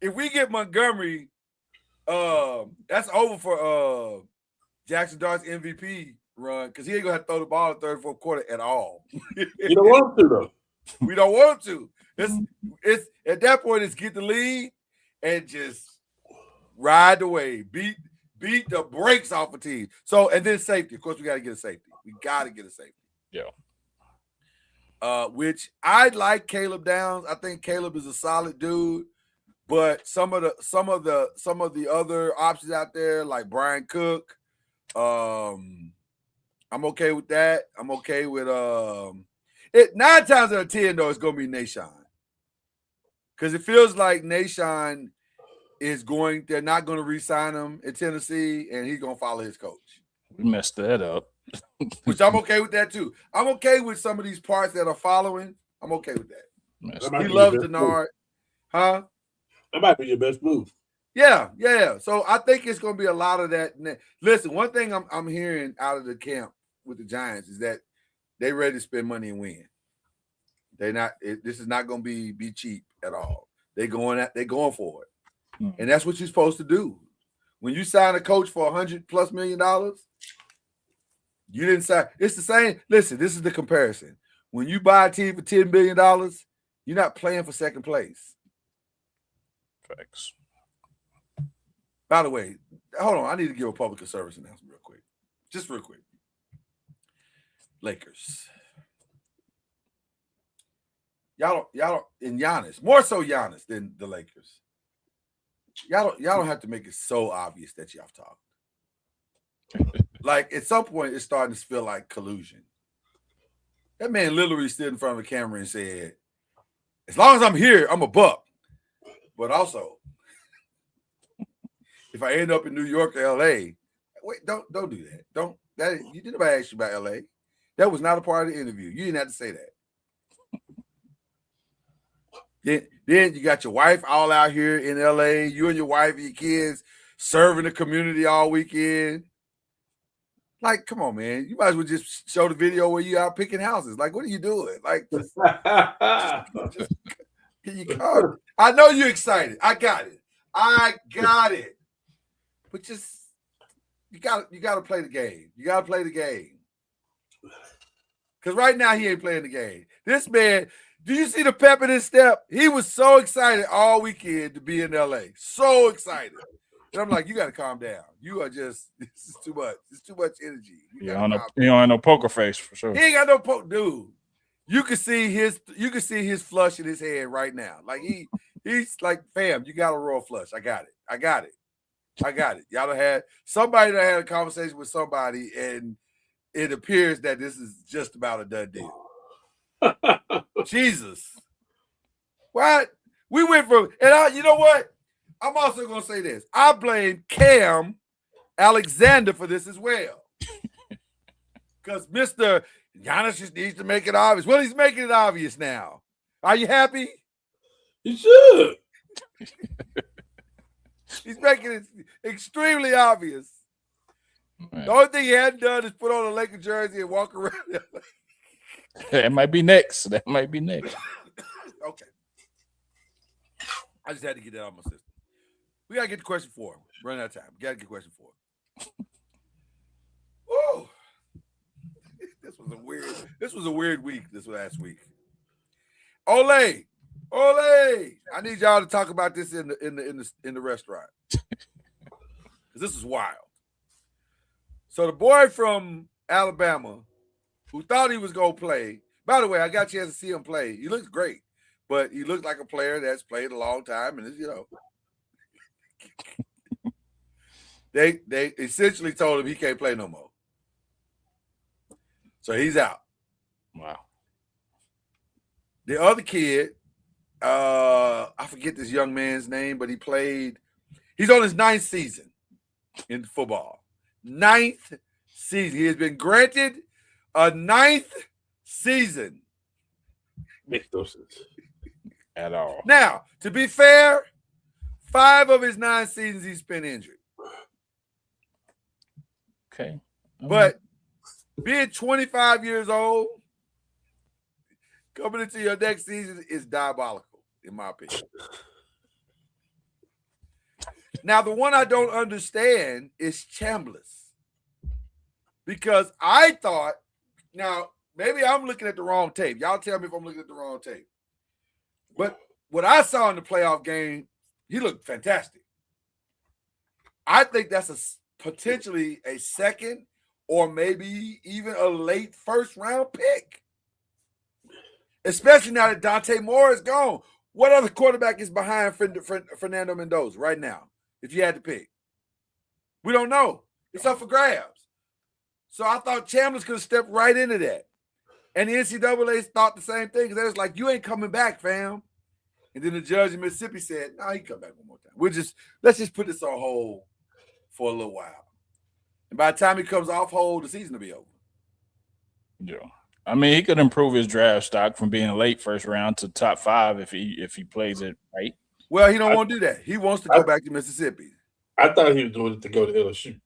If we get Montgomery, that's over for Jackson Dart's MVP run because he ain't gonna have to throw the ball in the third and fourth quarter at all. You don't want him to, though. We don't want him to. It's at that point, it's get the lead and just ride the wave, beat the brakes off a team. So and then safety. Of course, we got to get a safety. We got to get a safety. Yeah. Which I like Caleb Downs. I think Caleb is a solid dude. But some of the other options out there, like Brian Cook, I'm okay with that. I'm okay with it. 9 times out of 10 though, it's gonna be Nahshon, because it feels like Nahshon they're not going to re-sign him in Tennessee, and he's gonna follow his coach. We messed that up. Which I'm okay with that too. I'm okay with some of these parts that are following. I'm okay with that. He loves Denard, huh? That might be your best move. Yeah. So I think it's going to be a lot of that. Listen, one thing I'm hearing out of the camp with the Giants is that they ready to spend money and win. They're not. This is not going to be cheap at all. They're going for it, and that's what you're supposed to do. When you sign a coach for $100+ million, you didn't sign. It's the same. Listen, this is the comparison. When you buy a team for $10 billion, you're not playing for second place. Facts. By the way, hold on. I need to give a public service announcement real quick. Just real quick. Lakers. Y'all don't, and Giannis, more so Giannis than the Lakers. Y'all don't have to make it so obvious that y'all talk. Like at some point, it's starting to feel like collusion. That man literally stood in front of the camera and said, "As long as I'm here, I'm a buck." But also, if I end up in New York or LA, wait, don't do that. Don't that you didn't nobody ask you about LA. That was not a part of the interview. You didn't have to say that. Then you got your wife all out here in LA. You and your wife and your kids serving the community all weekend. Like, come on, man. You might as well just show the video where you out picking houses. Like, what are you doing? Like, just can you come? I know you're excited. I got it. But just you gotta play the game. You gotta play the game. Because right now he ain't playing the game. This man, do you see the pep in his step? He was so excited all weekend to be in LA. So excited. And I'm like, you got to calm down. You are just, this is too much. It's too much energy. You don't have no poker face for sure. He ain't got no poker, dude. You can see his flush in his head right now. Like he's like, fam, you got a royal flush. I got it. Y'all had somebody that had a conversation with somebody, and it appears that this is just about a done deal. Jesus. What? We went from, and you know what? I'm also going to say this. I blame Cam Alexander for this as well. Because Mr. Giannis just needs to make it obvious. Well, he's making it obvious now. Are you happy? You should. He's making it extremely obvious. Right. The only thing he hadn't done is put on a Laker jersey and walk around. That might be next. Okay. I just had to get that out of my system. We got to get to question 4. Run out of time. We got to get question 4. Woo! This was a weird week this last week. Ole! I need y'all to talk about this in the restaurant. Because this is wild. So the boy from Alabama who thought he was going to play, by the way, I got a chance to see him play. He looks great, but he looks like a player that's played a long time, and they essentially told him he can't play no more. So he's out. Wow. The other kid, I forget this young man's name, but he's on his 9th season in football. 9th season. He has been granted a 9th season. Makes no sense. At all. Now, to be fair, 5 of his 9 seasons he's been injured. Okay. But being 25 years old, coming into your next season is diabolical, in my opinion. Now, the one I don't understand is Chambliss. Because I thought, now, maybe I'm looking at the wrong tape. Y'all tell me if I'm looking at the wrong tape. But what I saw in the playoff game, he looked fantastic. I think that's potentially a second or maybe even a late first-round pick. Especially now that Dante Moore is gone. What other quarterback is behind Fernando Mendoza right now, if you had to pick? We don't know. It's up for grabs. So I thought Chambliss could step right into that. And the NCAA thought the same thing. They was like, you ain't coming back, fam. And then the judge in Mississippi said, no, he can come back one more time. Let's just put this on hold for a little while. And by the time he comes off hold, the season will be over. Yeah. I mean, he could improve his draft stock from being a late first round to top 5 if he plays it right. Well, he don't want to do that. He wants to go back to Mississippi. I thought he was doing it to go to LSU.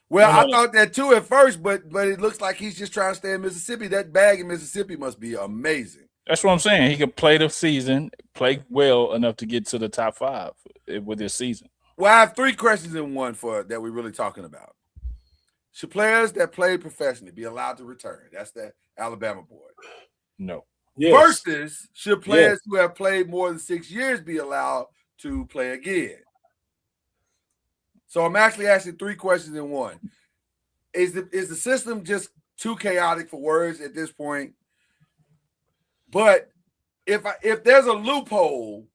Well, I thought that too at first, but it looks like he's just trying to stay in Mississippi. That bag in Mississippi must be amazing. That's what I'm saying. He could play the season, play well enough to get to the top 5 with this season. Well, I have 3 questions in one that we're really talking about. Should players that play professionally be allowed to return? That's that Alabama boy. No. Yes. Versus, should players who have played more than 6 years be allowed to play again? So I'm actually asking 3 questions in one. Is the system just too chaotic for words at this point? But if there's a loophole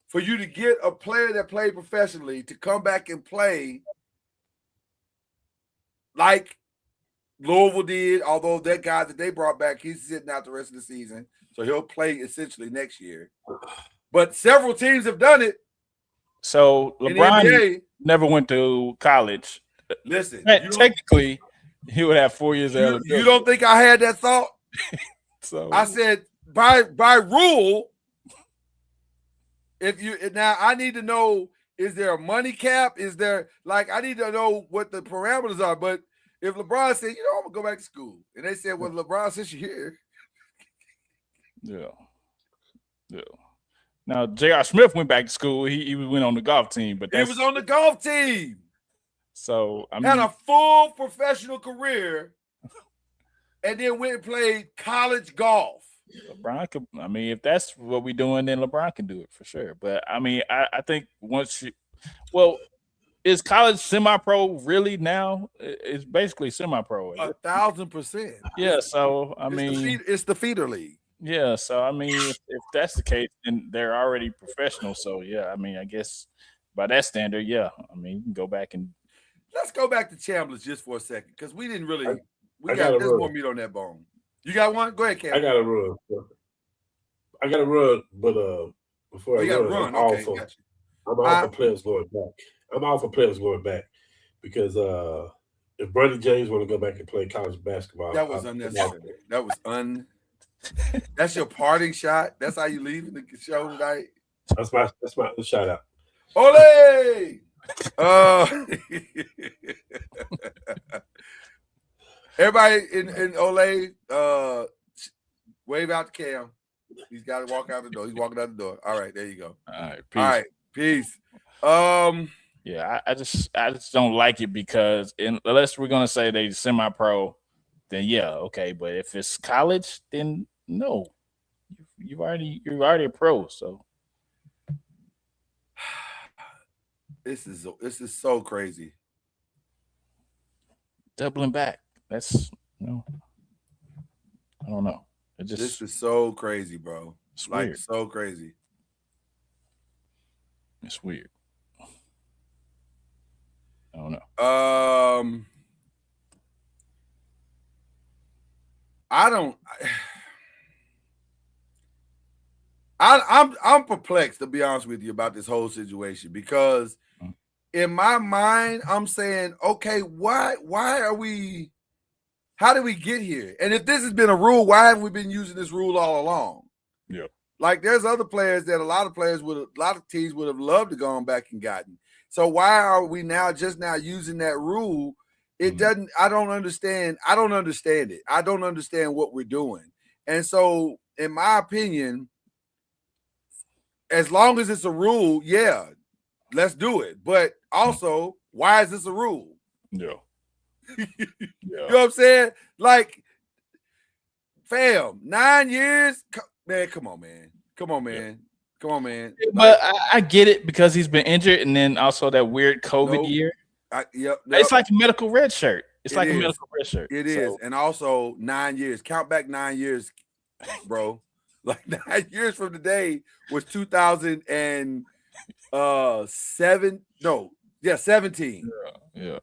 for you to get a player that played professionally to come back and play like Louisville did, although that guy that they brought back, he's sitting out the rest of the season, so he'll play essentially next year. But several teams have done it. So LeBron never went to college. Listen, technically, he would have 4 years of eligibility. You don't think I had that thought? So I said by rule, now I need to know, is there a money cap? Is there, I need to know what the parameters are. But if LeBron said, I'm gonna go back to school, and they said, well, LeBron, since you're here. Yeah. Now J.R. Smith went back to school. He went on the golf team, but he was on the golf team. So I mean, had a full professional career, and then went and played college golf. LeBron could. I mean, if that's what we're doing, then LeBron can do it for sure. But I mean, I think is college semi-pro really now? It's basically semi-pro. 1,000%. Yeah. So I mean, it's the feeder league. Yeah. So I mean, if that's the case, then they're already professional. So yeah, I mean, I guess by that standard, yeah. I mean, you can go back and. Let's go back to Chambliss just for a second, because we didn't really. There's more meat on that bone. You got one? Go ahead, Cam. I got to run. But before I run, I'm all for players going back. I'm all for players going back because if Bronny James want to go back and play college basketball, that was unnecessary. That was That's your parting shot. That's how you leaving the show tonight. That's my shout out. Ole! Everybody in Ole, wave out to Cam. He's got to walk out the door. He's walking out the door. All right, there you go. All right, peace. Yeah, I just don't like it because unless we're gonna say they semi-pro, then yeah, okay. But if it's college, then no. You're already a pro, so. This is so crazy. Doubling back. That's I don't know. This is so crazy, bro. It's weird. So crazy. It's weird. I don't know. I'm perplexed, to be honest with you, about this whole situation, because in my mind, I'm saying, okay, why are we, how did we get here? And if this has been a rule, why haven't we been using this rule all along? Yeah. Like there's other players that a lot of teams would have loved to go on back and gotten. So why are we just now using that rule? It doesn't, I don't understand it. I don't understand what we're doing. And so in my opinion, as long as it's a rule, yeah, let's do it. But also, why is this a rule? Yeah. You know what I'm saying? Like, fam, 9 years? Man, come on, man. But I get it because he's been injured, and then also that weird COVID year. It's like a medical red shirt. It's like a medical red shirt. It is. And also 9 years. Count back 9 years, bro. Like 9 years from today was 2007. 17. Yeah.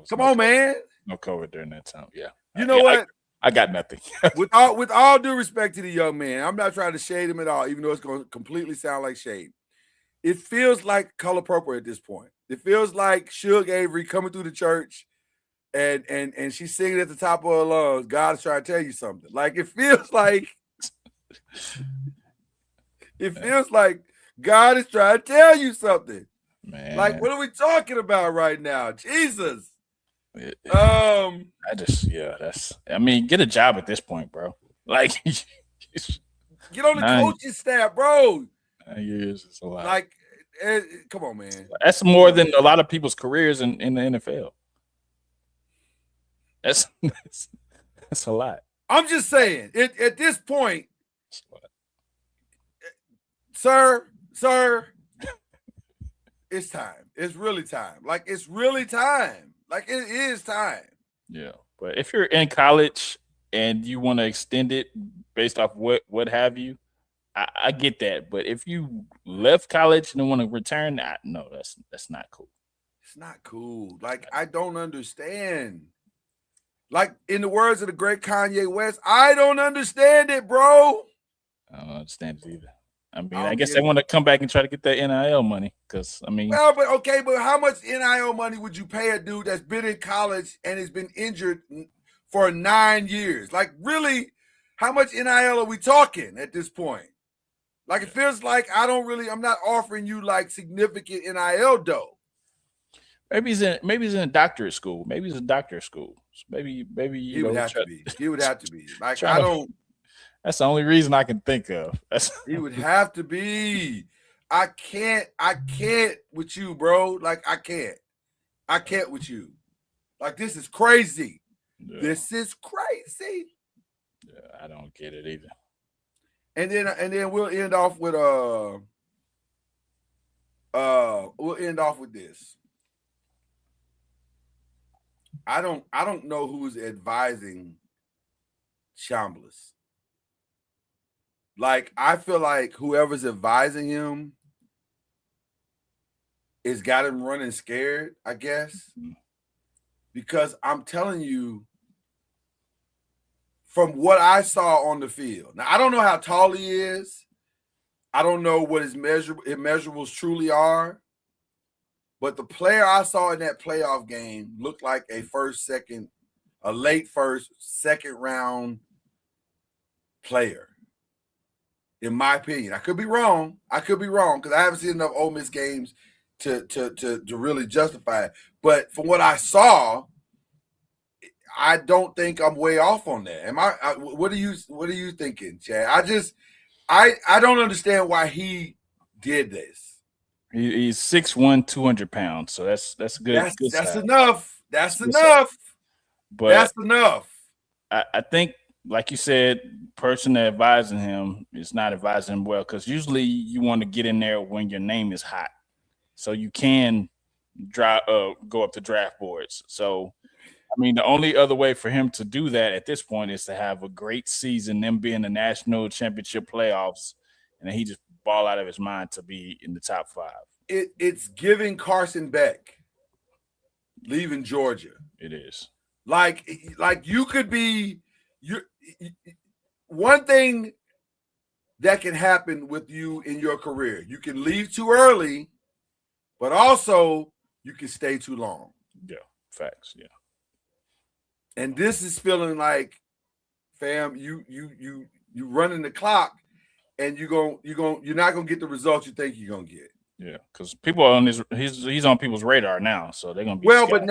Come on, man. No COVID during that time. Yeah. You know what? I got nothing. with all due respect to the young man, I'm not trying to shade him at all, even though it's going to completely sound like shade. It feels like color purple at this point. It feels like Suge Avery coming through the church and she's singing at the top of her lungs, God's trying to tell you something. Like it feels like God is trying to tell you something. Man. Like, what are we talking about right now? Jesus. Get a job at this point, bro. Like, get on the coaching staff, bro. 9 years is a lot. Like, come on, man. That's more than a lot of people's careers in the NFL. That's a lot. I'm just saying, at this point, sir, It's time. It's really time. Like, it's really time. Like, it is time. Yeah, but if you're in college and you want to extend it based off what have you, I get that. But if you left college and want to return, no, that's not cool. It's not cool. Like, I don't understand. Like, in the words of the great Kanye West, I don't understand it, bro. I don't understand it either. I mean, I I don't guess get they it. want to come back and try to get that NIL money because, I mean, Well, but how much NIL money would you pay a dude that's been in college and has been injured for 9 years? Like, really, how much NIL are we talking at this point? Like, it feels like I'm not offering you like significant NIL dough. maybe he's in a doctorate school. Maybe he's a doctorate school. So maybe He would have to be. He would have to be. Like, That's the only reason I can think of. He would have to be. I can't with you, bro. Like, I can't with you. Like, this is crazy. Yeah. This is crazy. Yeah, I don't get it either. And then we'll end off with this. I don't know who's advising Chambliss. Like, I feel like whoever's advising him has got him running scared, I guess. Because I'm telling you, from what I saw on the field. Now, I don't know how tall he is. I don't know what his measurables truly are. But the player I saw in that playoff game looked like a late first, second round player. In my opinion, I could be wrong. Because I haven't seen enough Ole Miss games to really justify it. But from what I saw, I don't think I'm way off on that. What are you thinking, Chad? I don't understand why he did this. He's 6'1", 200 pounds. So that's good. That's enough. That's enough. But that's enough. I think, like you said, person that advising him is not advising him well, because usually you want to get in there when your name is hot, so you can go up to draft boards. So, I mean, the only other way for him to do that at this point is to have a great season, them be in the national championship playoffs, and then he just ball out of his mind to be in the top 5. It's giving Carson Beck leaving Georgia. It is. Like you could be one thing that can happen with you in your career. You can leave too early, but also you can stay too long. Yeah, facts. Yeah. And this is feeling like, fam, you running the clock, and you're not gonna get the results you think you're gonna get. Yeah, because people are on he's on people's radar now, so they're gonna be but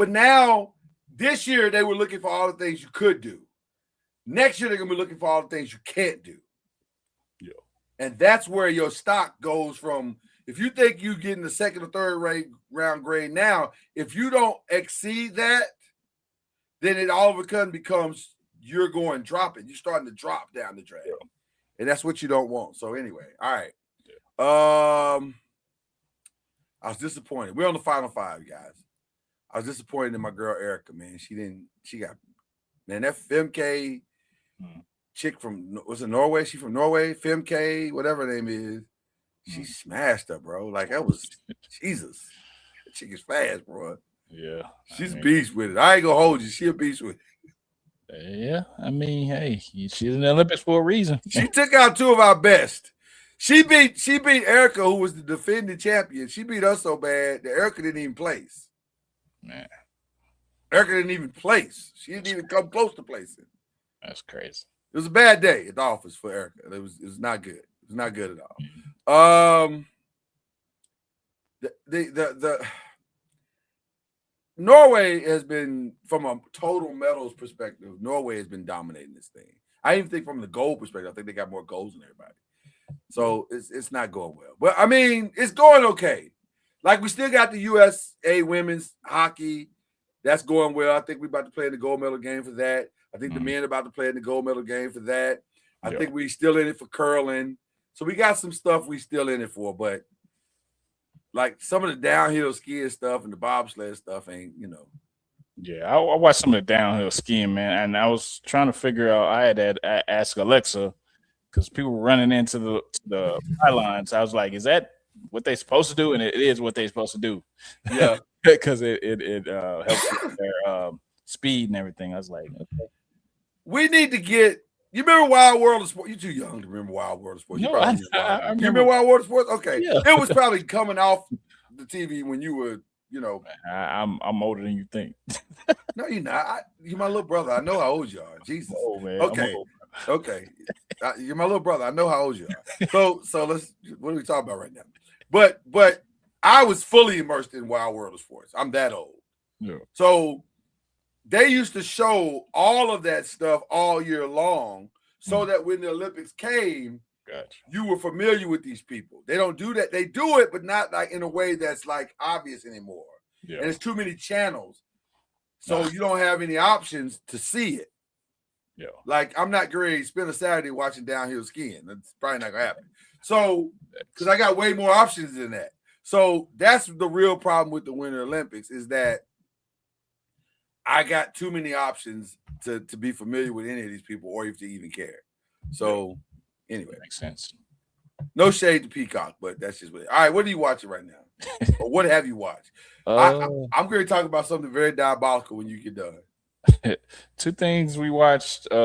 now this year they were looking for all the things you could do. Next year they're gonna be looking for all the things you can't do. Yeah, and that's where your stock goes from. If you think you get in the second or third round grade now, if you don't exceed that, then it all of a sudden becomes you're going dropping. You're starting to drop down the draft. Yeah. And that's what you don't want. So anyway, all right. Yeah. I was disappointed. We're on the final 5, guys. I was disappointed in my girl Erica, man. That Femke chick from, was it Norway? She from Norway? Femke, whatever her name is. She smashed her, bro. Like, that was Jesus. That chick is fast, bro. Yeah. She's a beast with it. I ain't gonna hold you. She a beast with it. Yeah. I mean, hey, she's in the Olympics for a reason. She took out 2 of our best. She beat Erica, who was the defending champion. She beat us so bad that Erica didn't even place. Man. Erica didn't even place. She didn't even come close to placing. That's crazy. It was a bad day at the office for Erica. It was not good. It was not good at all. The Norway has been, from a total medals perspective, Norway has been dominating this thing. I even think from the gold perspective, I think they got more goals than everybody. So it's not going well. But I mean, it's going okay. Like, we still got the USA women's hockey. That's going well. I think we're about to play in the gold medal game for that. I think the men are about to play in the gold medal game for that. I think we still in it for curling. So we got some stuff we still in it for, but like some of the downhill skiing stuff and the bobsled stuff ain't, Yeah, I watched some of the downhill skiing, man, and I was trying to figure out. I had to ask Alexa because people were running into the pylons. I was like, "Is that what they're supposed to do?" And it is what they're supposed to do. Yeah. Because it helps with their speed and everything. I was like, okay. We need to get. You remember Wild World of Sports? You're too young to remember Wild World of Sports. No, You probably I you remember Wild World of Sports? Okay, Yeah. it was probably coming off the TV when you were, I'm older than you think. No, you're not. You're my little brother. I know how old you are. Jesus. Oh man. Okay. Okay. You're my little brother. I know how old you are. So let's. What are we talking about right now? But I was fully immersed in Wild World of Sports. I'm that old. Yeah. So they used to show all of that stuff all year long, so that when the Olympics came, Gotcha. you were familiar with these people. They don't do that. They do it, but not like in a way that's like obvious anymore. Yeah. And it's too many channels. So you don't have any options to see it. Yeah. Like I'm not going to spend a Saturday watching downhill skiing. That's probably not going to happen. So, because I got way more options than that. So that's the real problem with the Winter Olympics is that I got too many options to be familiar with any of these people or if to even care. So anyway. Makes sense. No shade to Peacock, but that's just what. All right, what are you watching right now? Or what have you watched? I'm going to talk about something very diabolical when you get done. Two things we watched. We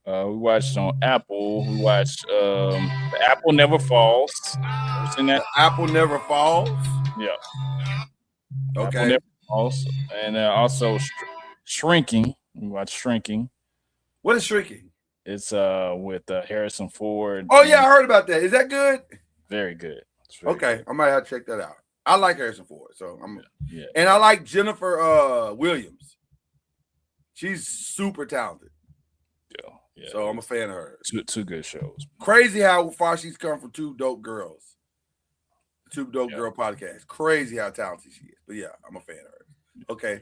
watched on Apple. We watched The Apple Never Falls. Ever seen that? The Apple Never Falls? Yeah. Okay. Apple Never Falls. And also Shrinking. We watched Shrinking. What is Shrinking? It's with Harrison Ford. Oh, yeah, I heard about that. Is that good? Very good. Okay, I might have to check that out. I like Harrison Ford, so yeah. And I like Jennifer Williams. She's super talented. Yeah. So I'm a fan of her. Two good shows. Crazy how far she's come from Two Dope Girls. Two Dope Girl podcast. Crazy how talented she is. But yeah, I'm a fan of her. Okay.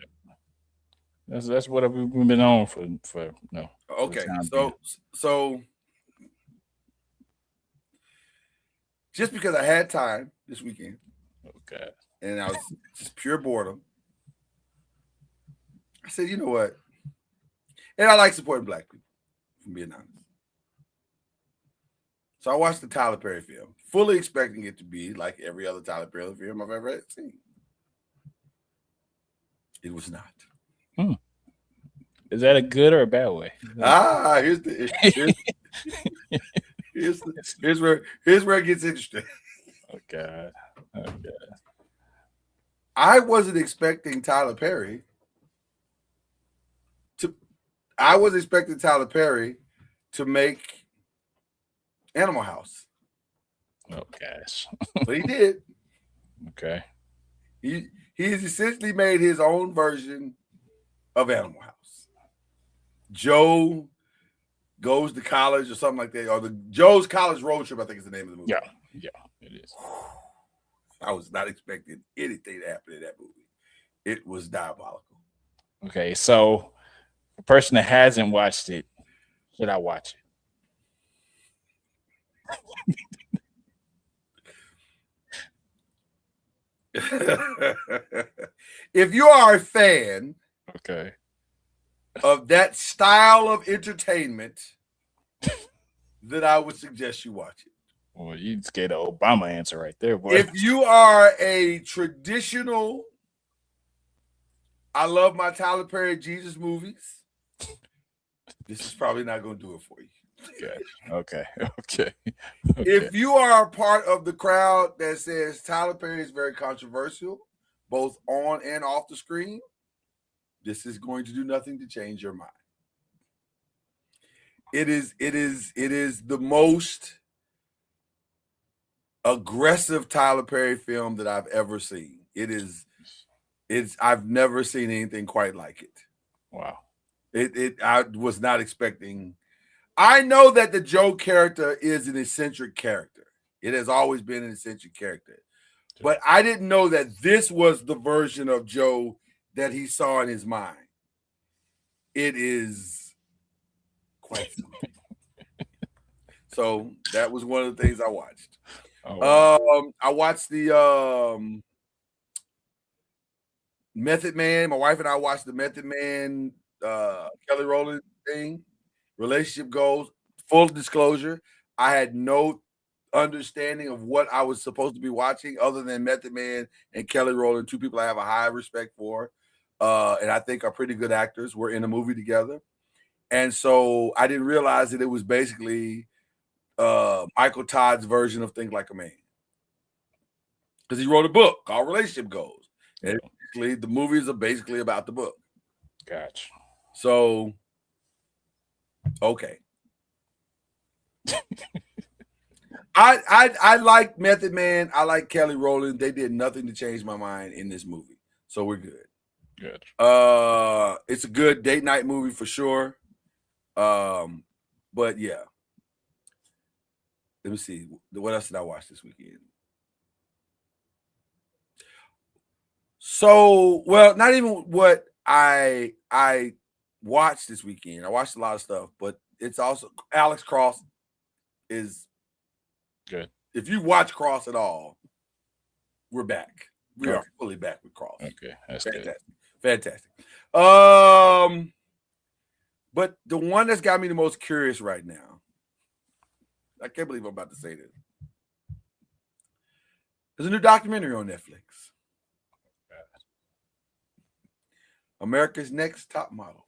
That's what we've been on for no. Okay. So just because I had time this weekend. Okay. And I was just pure boredom. I said, you know what? And I like supporting black people, from being honest. So I watched the Tyler Perry film, fully expecting it to be like every other Tyler Perry film I've ever seen. It was not. Is that a good or a bad way? Here's where it gets interesting. Okay. I wasn't expecting Tyler Perry to make Animal House. Oh gosh. But he did. Okay. He's essentially made his own version of Animal House. Joe goes to college or something like that, or Joe's College Road Trip, I think is the name of the movie. Yeah, it is. I was not expecting anything to happen in that movie. It was diabolical. Okay, so the person that hasn't watched it, should I watch it? If you are a fan of that style of entertainment, then I would suggest you watch it. Well, you just gave an Obama answer right there, boy. If you are a traditional, I love my Tyler Perry Jesus movies, this is probably not going to do it for you. Okay. If you are a part of the crowd that says Tyler Perry is very controversial, both on and off the screen, this is going to do nothing to change your mind. It is the most aggressive Tyler Perry film that I've ever seen. I've never seen anything quite like it. Wow. I was not expecting. I know that the Joe character is an eccentric character. It has always been an eccentric character. But I didn't know that this was the version of Joe that he saw in his mind. It is quite something. So that was one of the things I watched. Oh, wow. I watched the Method Man. My wife and I watched the Method Man Kelly Rowland thing. Relationship goals. Full disclosure, I had no understanding of what I was supposed to be watching other than Method Man and Kelly Rowland, two people I have a high respect for, and I think are pretty good actors. We're in a movie together. And so I didn't realize that it was basically Michael Todd's version of Think Like a Man. Because he wrote a book called Relationship Goals. And basically, the movies are basically about the book. Gotcha. So, okay. I like Method Man. I like Kelly Rowland. They did nothing to change my mind in this movie. So we're good. Good. It's a good date night movie for sure. But yeah. Let me see. What else did I watch this weekend? So, well, not even what I watched this weekend. I watched a lot of stuff, but it's also Alex Cross is good. If you watch Cross at all, we're back. We are fully back with Cross. Okay, that's fantastic. good. Fantastic. But the one that's got me the most curious right now, I can't believe I'm about to say this. There's a new documentary on Netflix. America's Next Top Model.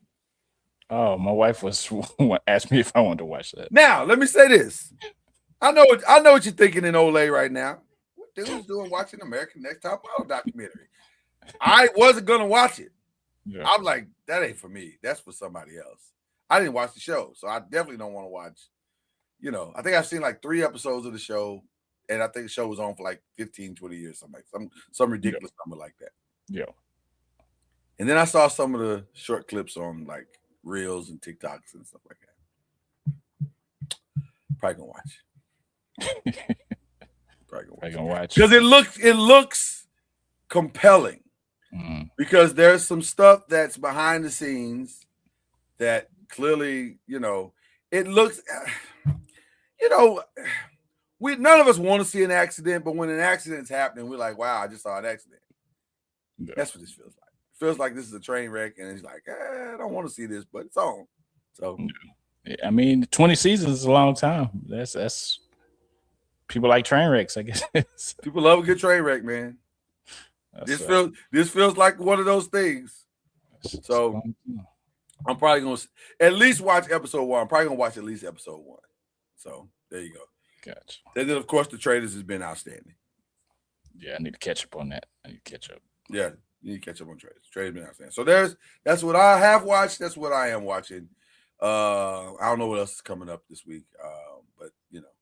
Oh, my wife asked me if I wanted to watch that. Now, let me say this. I know what you're thinking in Olay right now. What dude's doing watching American Next Top Model documentary? I wasn't gonna watch it. Yeah. I'm like, that ain't for me. That's for somebody else. I didn't watch the show, so I definitely don't want to watch. You know, I think I've seen like 3 episodes of the show, and I think the show was on for like 15, 20 years, something like some ridiculous number like that. Yeah. And then I saw some of the short clips on like Reels and TikToks and stuff like that. Probably gonna watch. Probably gonna watch because it looks compelling. Mm-hmm. Because there's some stuff that's behind the scenes that clearly, you know, it looks, you know, none of us want to see an accident, but when an accident's happening, we're like, wow, I just saw an accident. Yeah. That's what this feels like. It feels like this is a train wreck, and it's like, I don't want to see this, but it's on. So, yeah, I mean, 20 seasons is a long time. That's people like train wrecks, I guess. People love a good train wreck, man. This feels like one of those things. So I'm probably gonna at least watch episode 1. I'm probably gonna watch at least episode 1. So there you go. Gotcha. And then of course the Traitors has been outstanding. Yeah, I need to catch up on that. Yeah, you need to catch up on Traitors. Traitors been outstanding. So that's what I have watched. That's what I am watching. I don't know what else is coming up this week. But you know,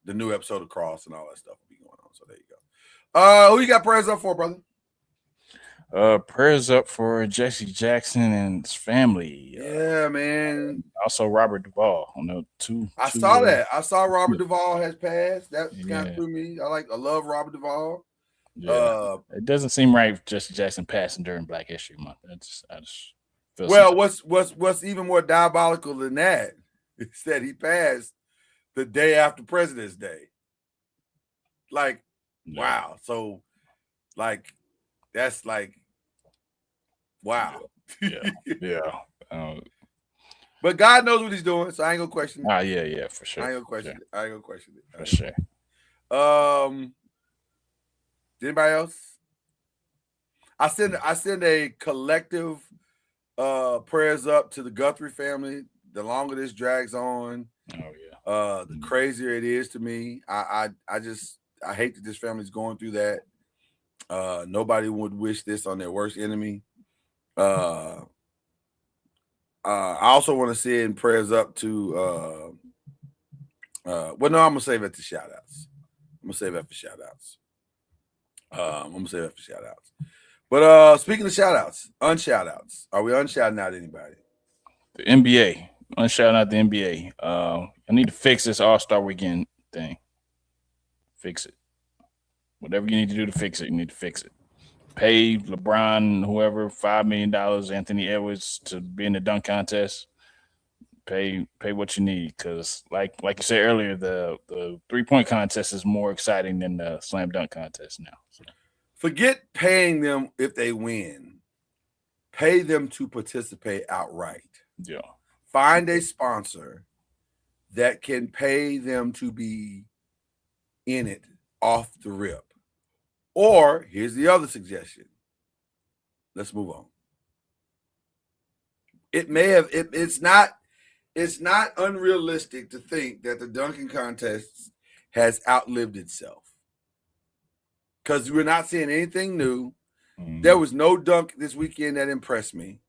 the new episode of Cross and all that stuff will be going on. So there you go. Who you got prayers up for, brother? Prayers up for Jesse Jackson and his family. Yeah, man. Also Robert Duvall. I saw that. I saw Robert Duvall has passed. That kind of threw me. I love Robert Duvall. Yeah. It doesn't seem right Jesse Jackson passing during Black History Month. I just feel well, what's even more diabolical than that is that he passed the day after President's Day. Like, wow. So, like, that's like, wow. Yeah. But God knows what he's doing, so I ain't gonna question it. Yeah, for sure. I ain't gonna question it. For sure. Anybody else? I send a collective prayers up to the Guthrie family. The longer this drags on, the crazier it is to me. I hate that this family's going through that. Nobody would wish this on their worst enemy. I also want to send prayers up to well, no, I'm gonna save it to shout outs. I'm gonna save that for shout outs. But speaking of shout outs, unshout outs. Are we unshouting out anybody? The NBA. Unshouting out the NBA. I need to fix this All-Star Weekend thing. Fix it. Whatever you need to do to fix it, you need to fix it. Pay LeBron, whoever, $5 million, Anthony Edwards to be in the dunk contest. pay what you need, because like you said earlier, the 3-point contest is more exciting than the slam dunk contest now. So. Forget paying them if they win. Pay them to participate outright. Yeah. Find a sponsor that can pay them to be in it off the rip. Or here's the other suggestion. Let's move on. It's not unrealistic to think that the dunking contest has outlived itself. Because we're not seeing anything new. Mm-hmm. There was no dunk this weekend that impressed me.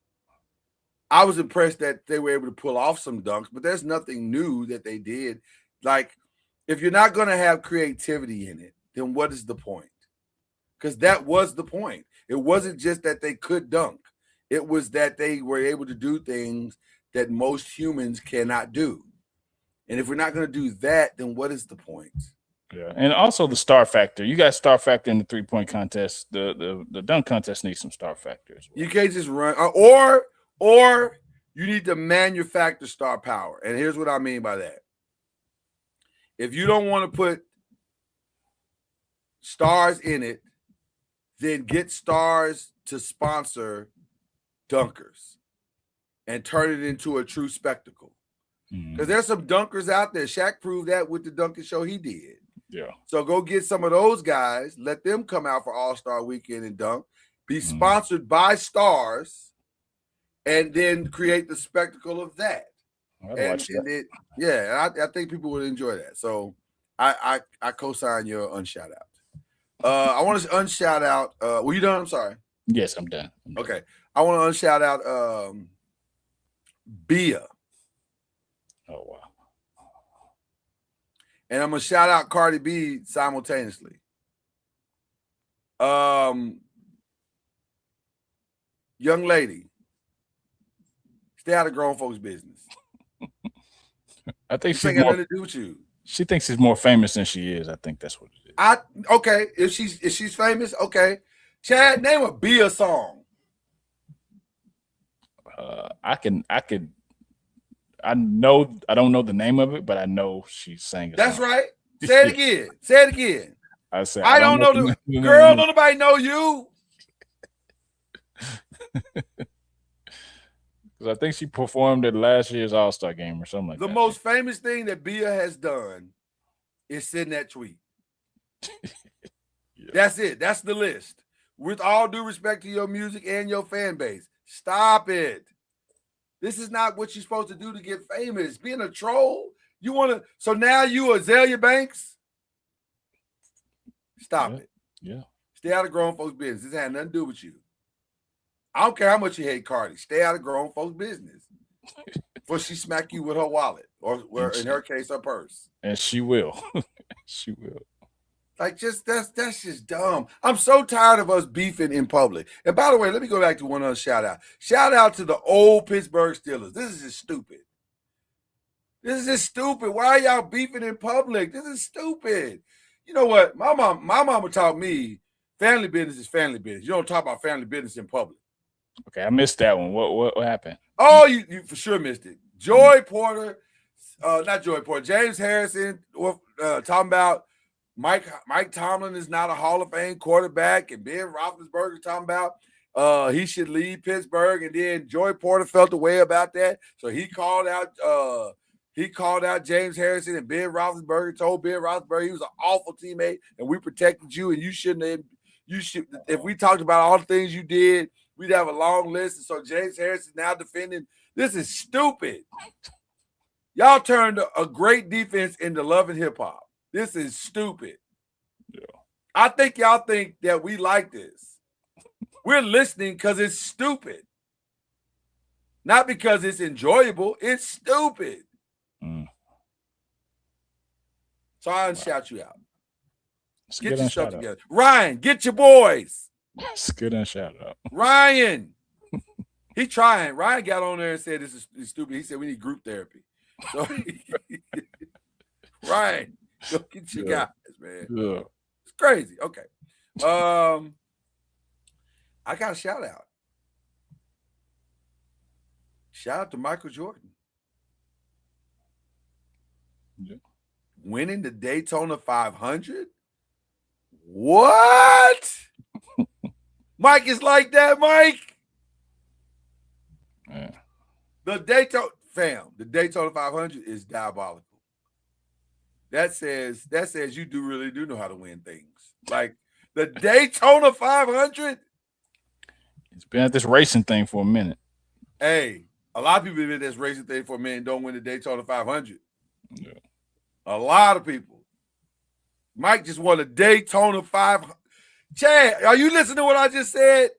I was impressed that they were able to pull off some dunks, but there's nothing new that they did. Like, if you're not going to have creativity in it, then what is the point? Because that was the point. It wasn't just that they could dunk. It was that they were able to do things that most humans cannot do. And if we're not going to do that, then what is the point? Yeah, and also the star factor. You got star factor in the 3-point contest. The dunk contest needs some star factor as well. You can't just run, or you need to manufacture star power. And here's what I mean by that. If you don't want to put stars in it, then get stars to sponsor dunkers and turn it into a true spectacle. Because there's some dunkers out there. Shaq proved that with the dunking show he did. Yeah. So go get some of those guys, let them come out for All-Star Weekend and dunk, be sponsored by stars, and then create the spectacle of that. I think people would enjoy that. So I co-sign your unshout out. I want to unshout out. Were you done? I'm sorry. Yes, I'm done. Okay. I want to unshout out Bia. Oh wow. And I'm gonna shout out Cardi B simultaneously. Young lady, stay out of grown folks' business. I think she's got nothing to do with you. She thinks she's more famous than she is. I think that's what it is. Okay. If she's famous, okay. Chad, name a Bia song. I know I don't know the name of it, but I know she sang it. That's right. Say it again. Say it again. I said I don't know the girl. Don't nobody know you. Because I think she performed at last year's All-Star game or something like that. The most famous thing that Bia has done is send that tweet. Yeah. That's it. That's the list. With all due respect to your music and your fan base, stop it. This is not what you're supposed to do to get famous. Being a troll, you want to. So now you Azalea Banks? Stop it. Yeah. Stay out of grown folks' business. This had nothing to do with you. I don't care how much you hate Cardi. Stay out of grown folks' business. Before she smack you with her wallet, or in her case, her purse. And she will. She will. Like, that's just dumb. I'm so tired of us beefing in public. And by the way, let me go back to one other shout out. Shout out to the old Pittsburgh Steelers. This is just stupid. This is just stupid. Why are y'all beefing in public? This is stupid. You know what? My mama taught me family business is family business. You don't talk about family business in public. Okay, I missed that one. What happened? Oh, you for sure missed it. Not Joy Porter. James Harrison talking about Mike Tomlin is not a Hall of Fame quarterback, and Ben Roethlisberger talking about he should leave Pittsburgh, and then Joy Porter felt the way about that, so he called out James Harrison, and Ben Roethlisberger told Ben Roethlisberger he was an awful teammate, and we protected you, and you shouldn't have. You should. If we talked about all the things you did, we'd have a long list. And so James Harrison now defending. This is stupid. Y'all turned a great defense into love and hip hop. This is stupid. Yeah. I think y'all think that we like this. We're listening because it's stupid. Not because it's enjoyable. It's stupid. So I'll shout you out. Get your stuff together. Ryan, get your boys. It's good and shout out. Ryan. He trying. Ryan got on there and said this is stupid. He said we need group therapy. So Ryan. Go get your guys, man. Yeah. It's crazy. Okay. I got a shout out. Shout out to Michael Jordan. Yeah. Winning the Daytona 500? What? Mike is like that, Mike. Yeah. The Daytona 500 is diabolical. That says you really do know how to win things. Like the Daytona 500. It's been at this racing thing for a minute. Hey, a lot of people have been at this racing thing for a minute and don't win the Daytona 500. Yeah. A lot of people. Mike just won a Daytona 500. Chad, are you listening to what I just said?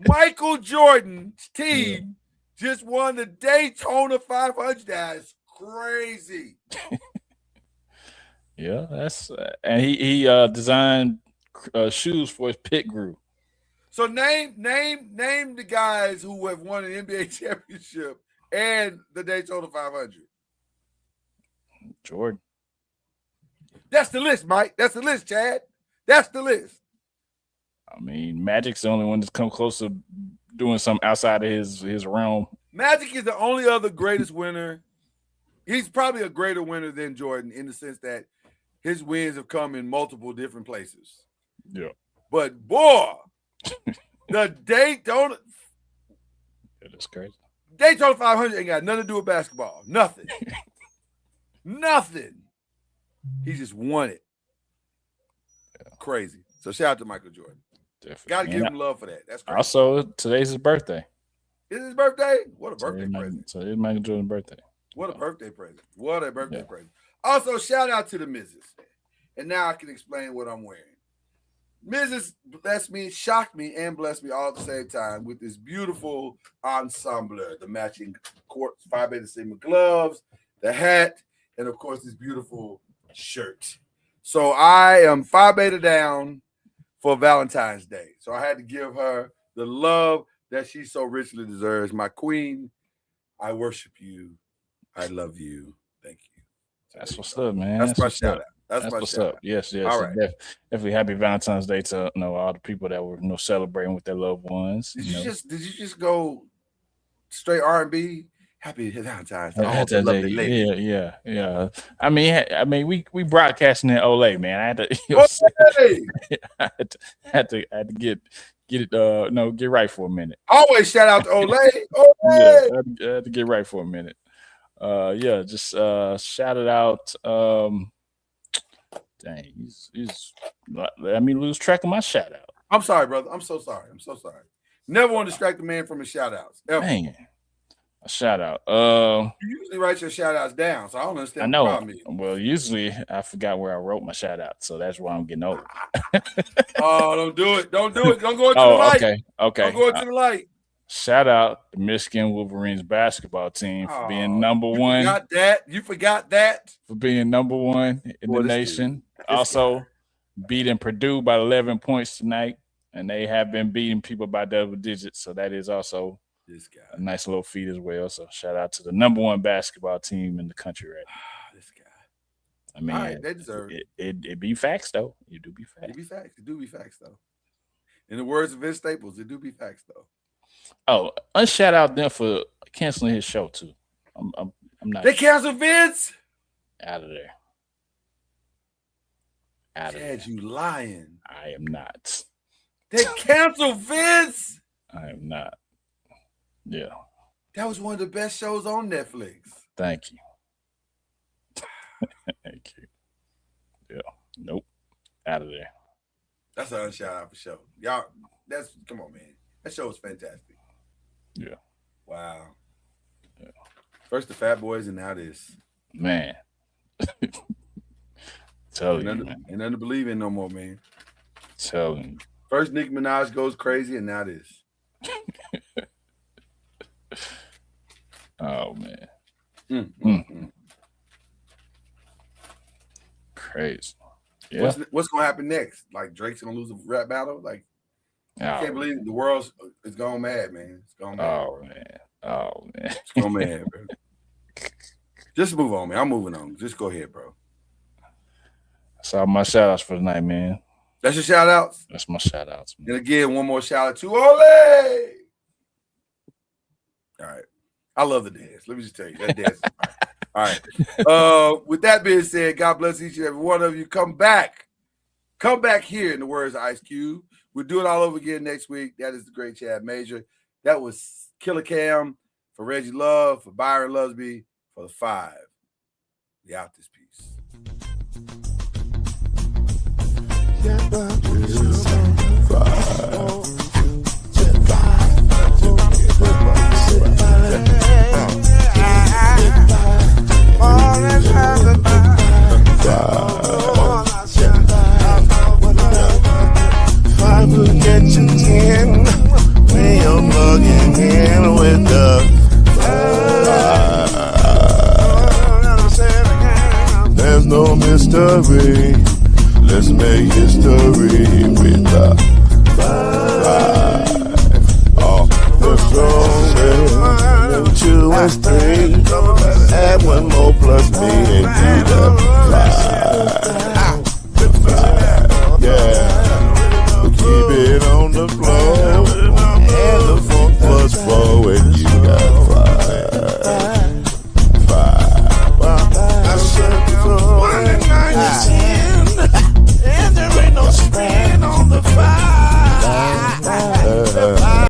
Michael Jordan's team just won the Daytona 500. That's crazy. Yeah, that's and he designed shoes for his pit crew. So name the guys who have won an NBA championship and the Daytona 500. Jordan. That's the list, Mike. That's the list, Chad. That's the list. I mean, Magic's the only one that's come close to doing something outside of his realm. Magic is the only other greatest winner. He's probably a greater winner than Jordan in the sense that his wins have come in multiple different places. Yeah. But boy, the Daytona That is crazy. Daytona 500 ain't got nothing to do with basketball. Nothing. Nothing. He just won it. Yeah. Crazy. So shout out to Michael Jordan. Definitely. Got to give him love for that. That's crazy. Also, today's his birthday. Is his birthday? What a birthday present. So it's Michael Jordan's birthday. What a birthday present. What a birthday present. Also, shout out to the Mrs. And now I can explain what I'm wearing. Mrs. blessed me, shocked me, and blessed me all at the same time with this beautiful ensemble, the matching Phi Beta Sigma gloves, the hat, and of course this beautiful shirt. So I am Phi Beta down for Valentine's Day. So I had to give her the love that she so richly deserves. My queen, I worship you. I love you. Thank you. So that's what's up, man. That's my shout out. That's my what's shout up. out. Yes. All right. Definitely happy Valentine's Day to all the people that were celebrating with their loved ones. Did you just go straight R&B? Happy Valentine's Day. Oh, lovely lady. Yeah. I mean, we broadcasting in Olay, man. I had to, I had to get it get right for a minute. Always shout out to Olay. Yeah, I had to get right for a minute. Just shout it out. Dang, he's let me lose track of my shout out. I'm sorry, brother. I'm so sorry. Never want to distract the man from his shout outs. Ever. Man, a shout out. You usually write your shout outs down, so I don't understand. I know. What the problem is. Well, usually I forgot where I wrote my shout out, so that's why I'm getting old. Oh, don't do it. Don't go into the light. Okay. Don't go into the light. Shout out the Michigan Wolverines basketball team for being number one. You forgot that. For being number one in the nation. Also beating Purdue by 11 points tonight, and they have been beating people by double digits. So that is also a nice little feat as well. So shout out to the number one basketball team in the country right now. This guy. I mean, right, they deserve it be facts though. It do be facts. It do be facts though. In the words of Vince Staples, it do be facts though. Oh, unshout out them for canceling his show too. I'm not. They canceled Vince. Out of there. Chad, you lying. I am not. They canceled Vince. I am not. Yeah. That was one of the best shows on Netflix. Thank you. Thank you. Yeah. Nope. Out of there. That's an unshout out for sure. Y'all, come on, man. That show was fantastic. Yeah. Wow. Yeah. First the Fat Boys and now this. Man. Tell you, man. Ain't nothing to believe in no more, man. Tell you. First Nicki Minaj goes crazy and now this. Oh, man. Crazy. Yeah. What's going to happen next? Like Drake's going to lose a rap battle? Like, I can't believe the world is gone mad, man. It's gone mad. Oh, man. It's gone mad, bro. Just move on, man. I'm moving on. Just go ahead, bro. That's all my shout outs for tonight, man. That's your shout outs? That's my shout outs, man. And again, one more shout out to Ole. All right. I love the dance. Let me just tell you. That dance is fire. All right. With that being said, God bless each and every one of you. Come back here, in the words of Ice Cube. We'll do it all over again next week. That is the great Chad Major. That was Killer Cam for Reggie Love, for Byron Lusby, for the 5. We out this piece. Five will get you 10 when you're plugging in with the there's no mystery. Let's make history with the 5. Oh, the strong will 2 and 3. Add 1 more plus me and do the 5.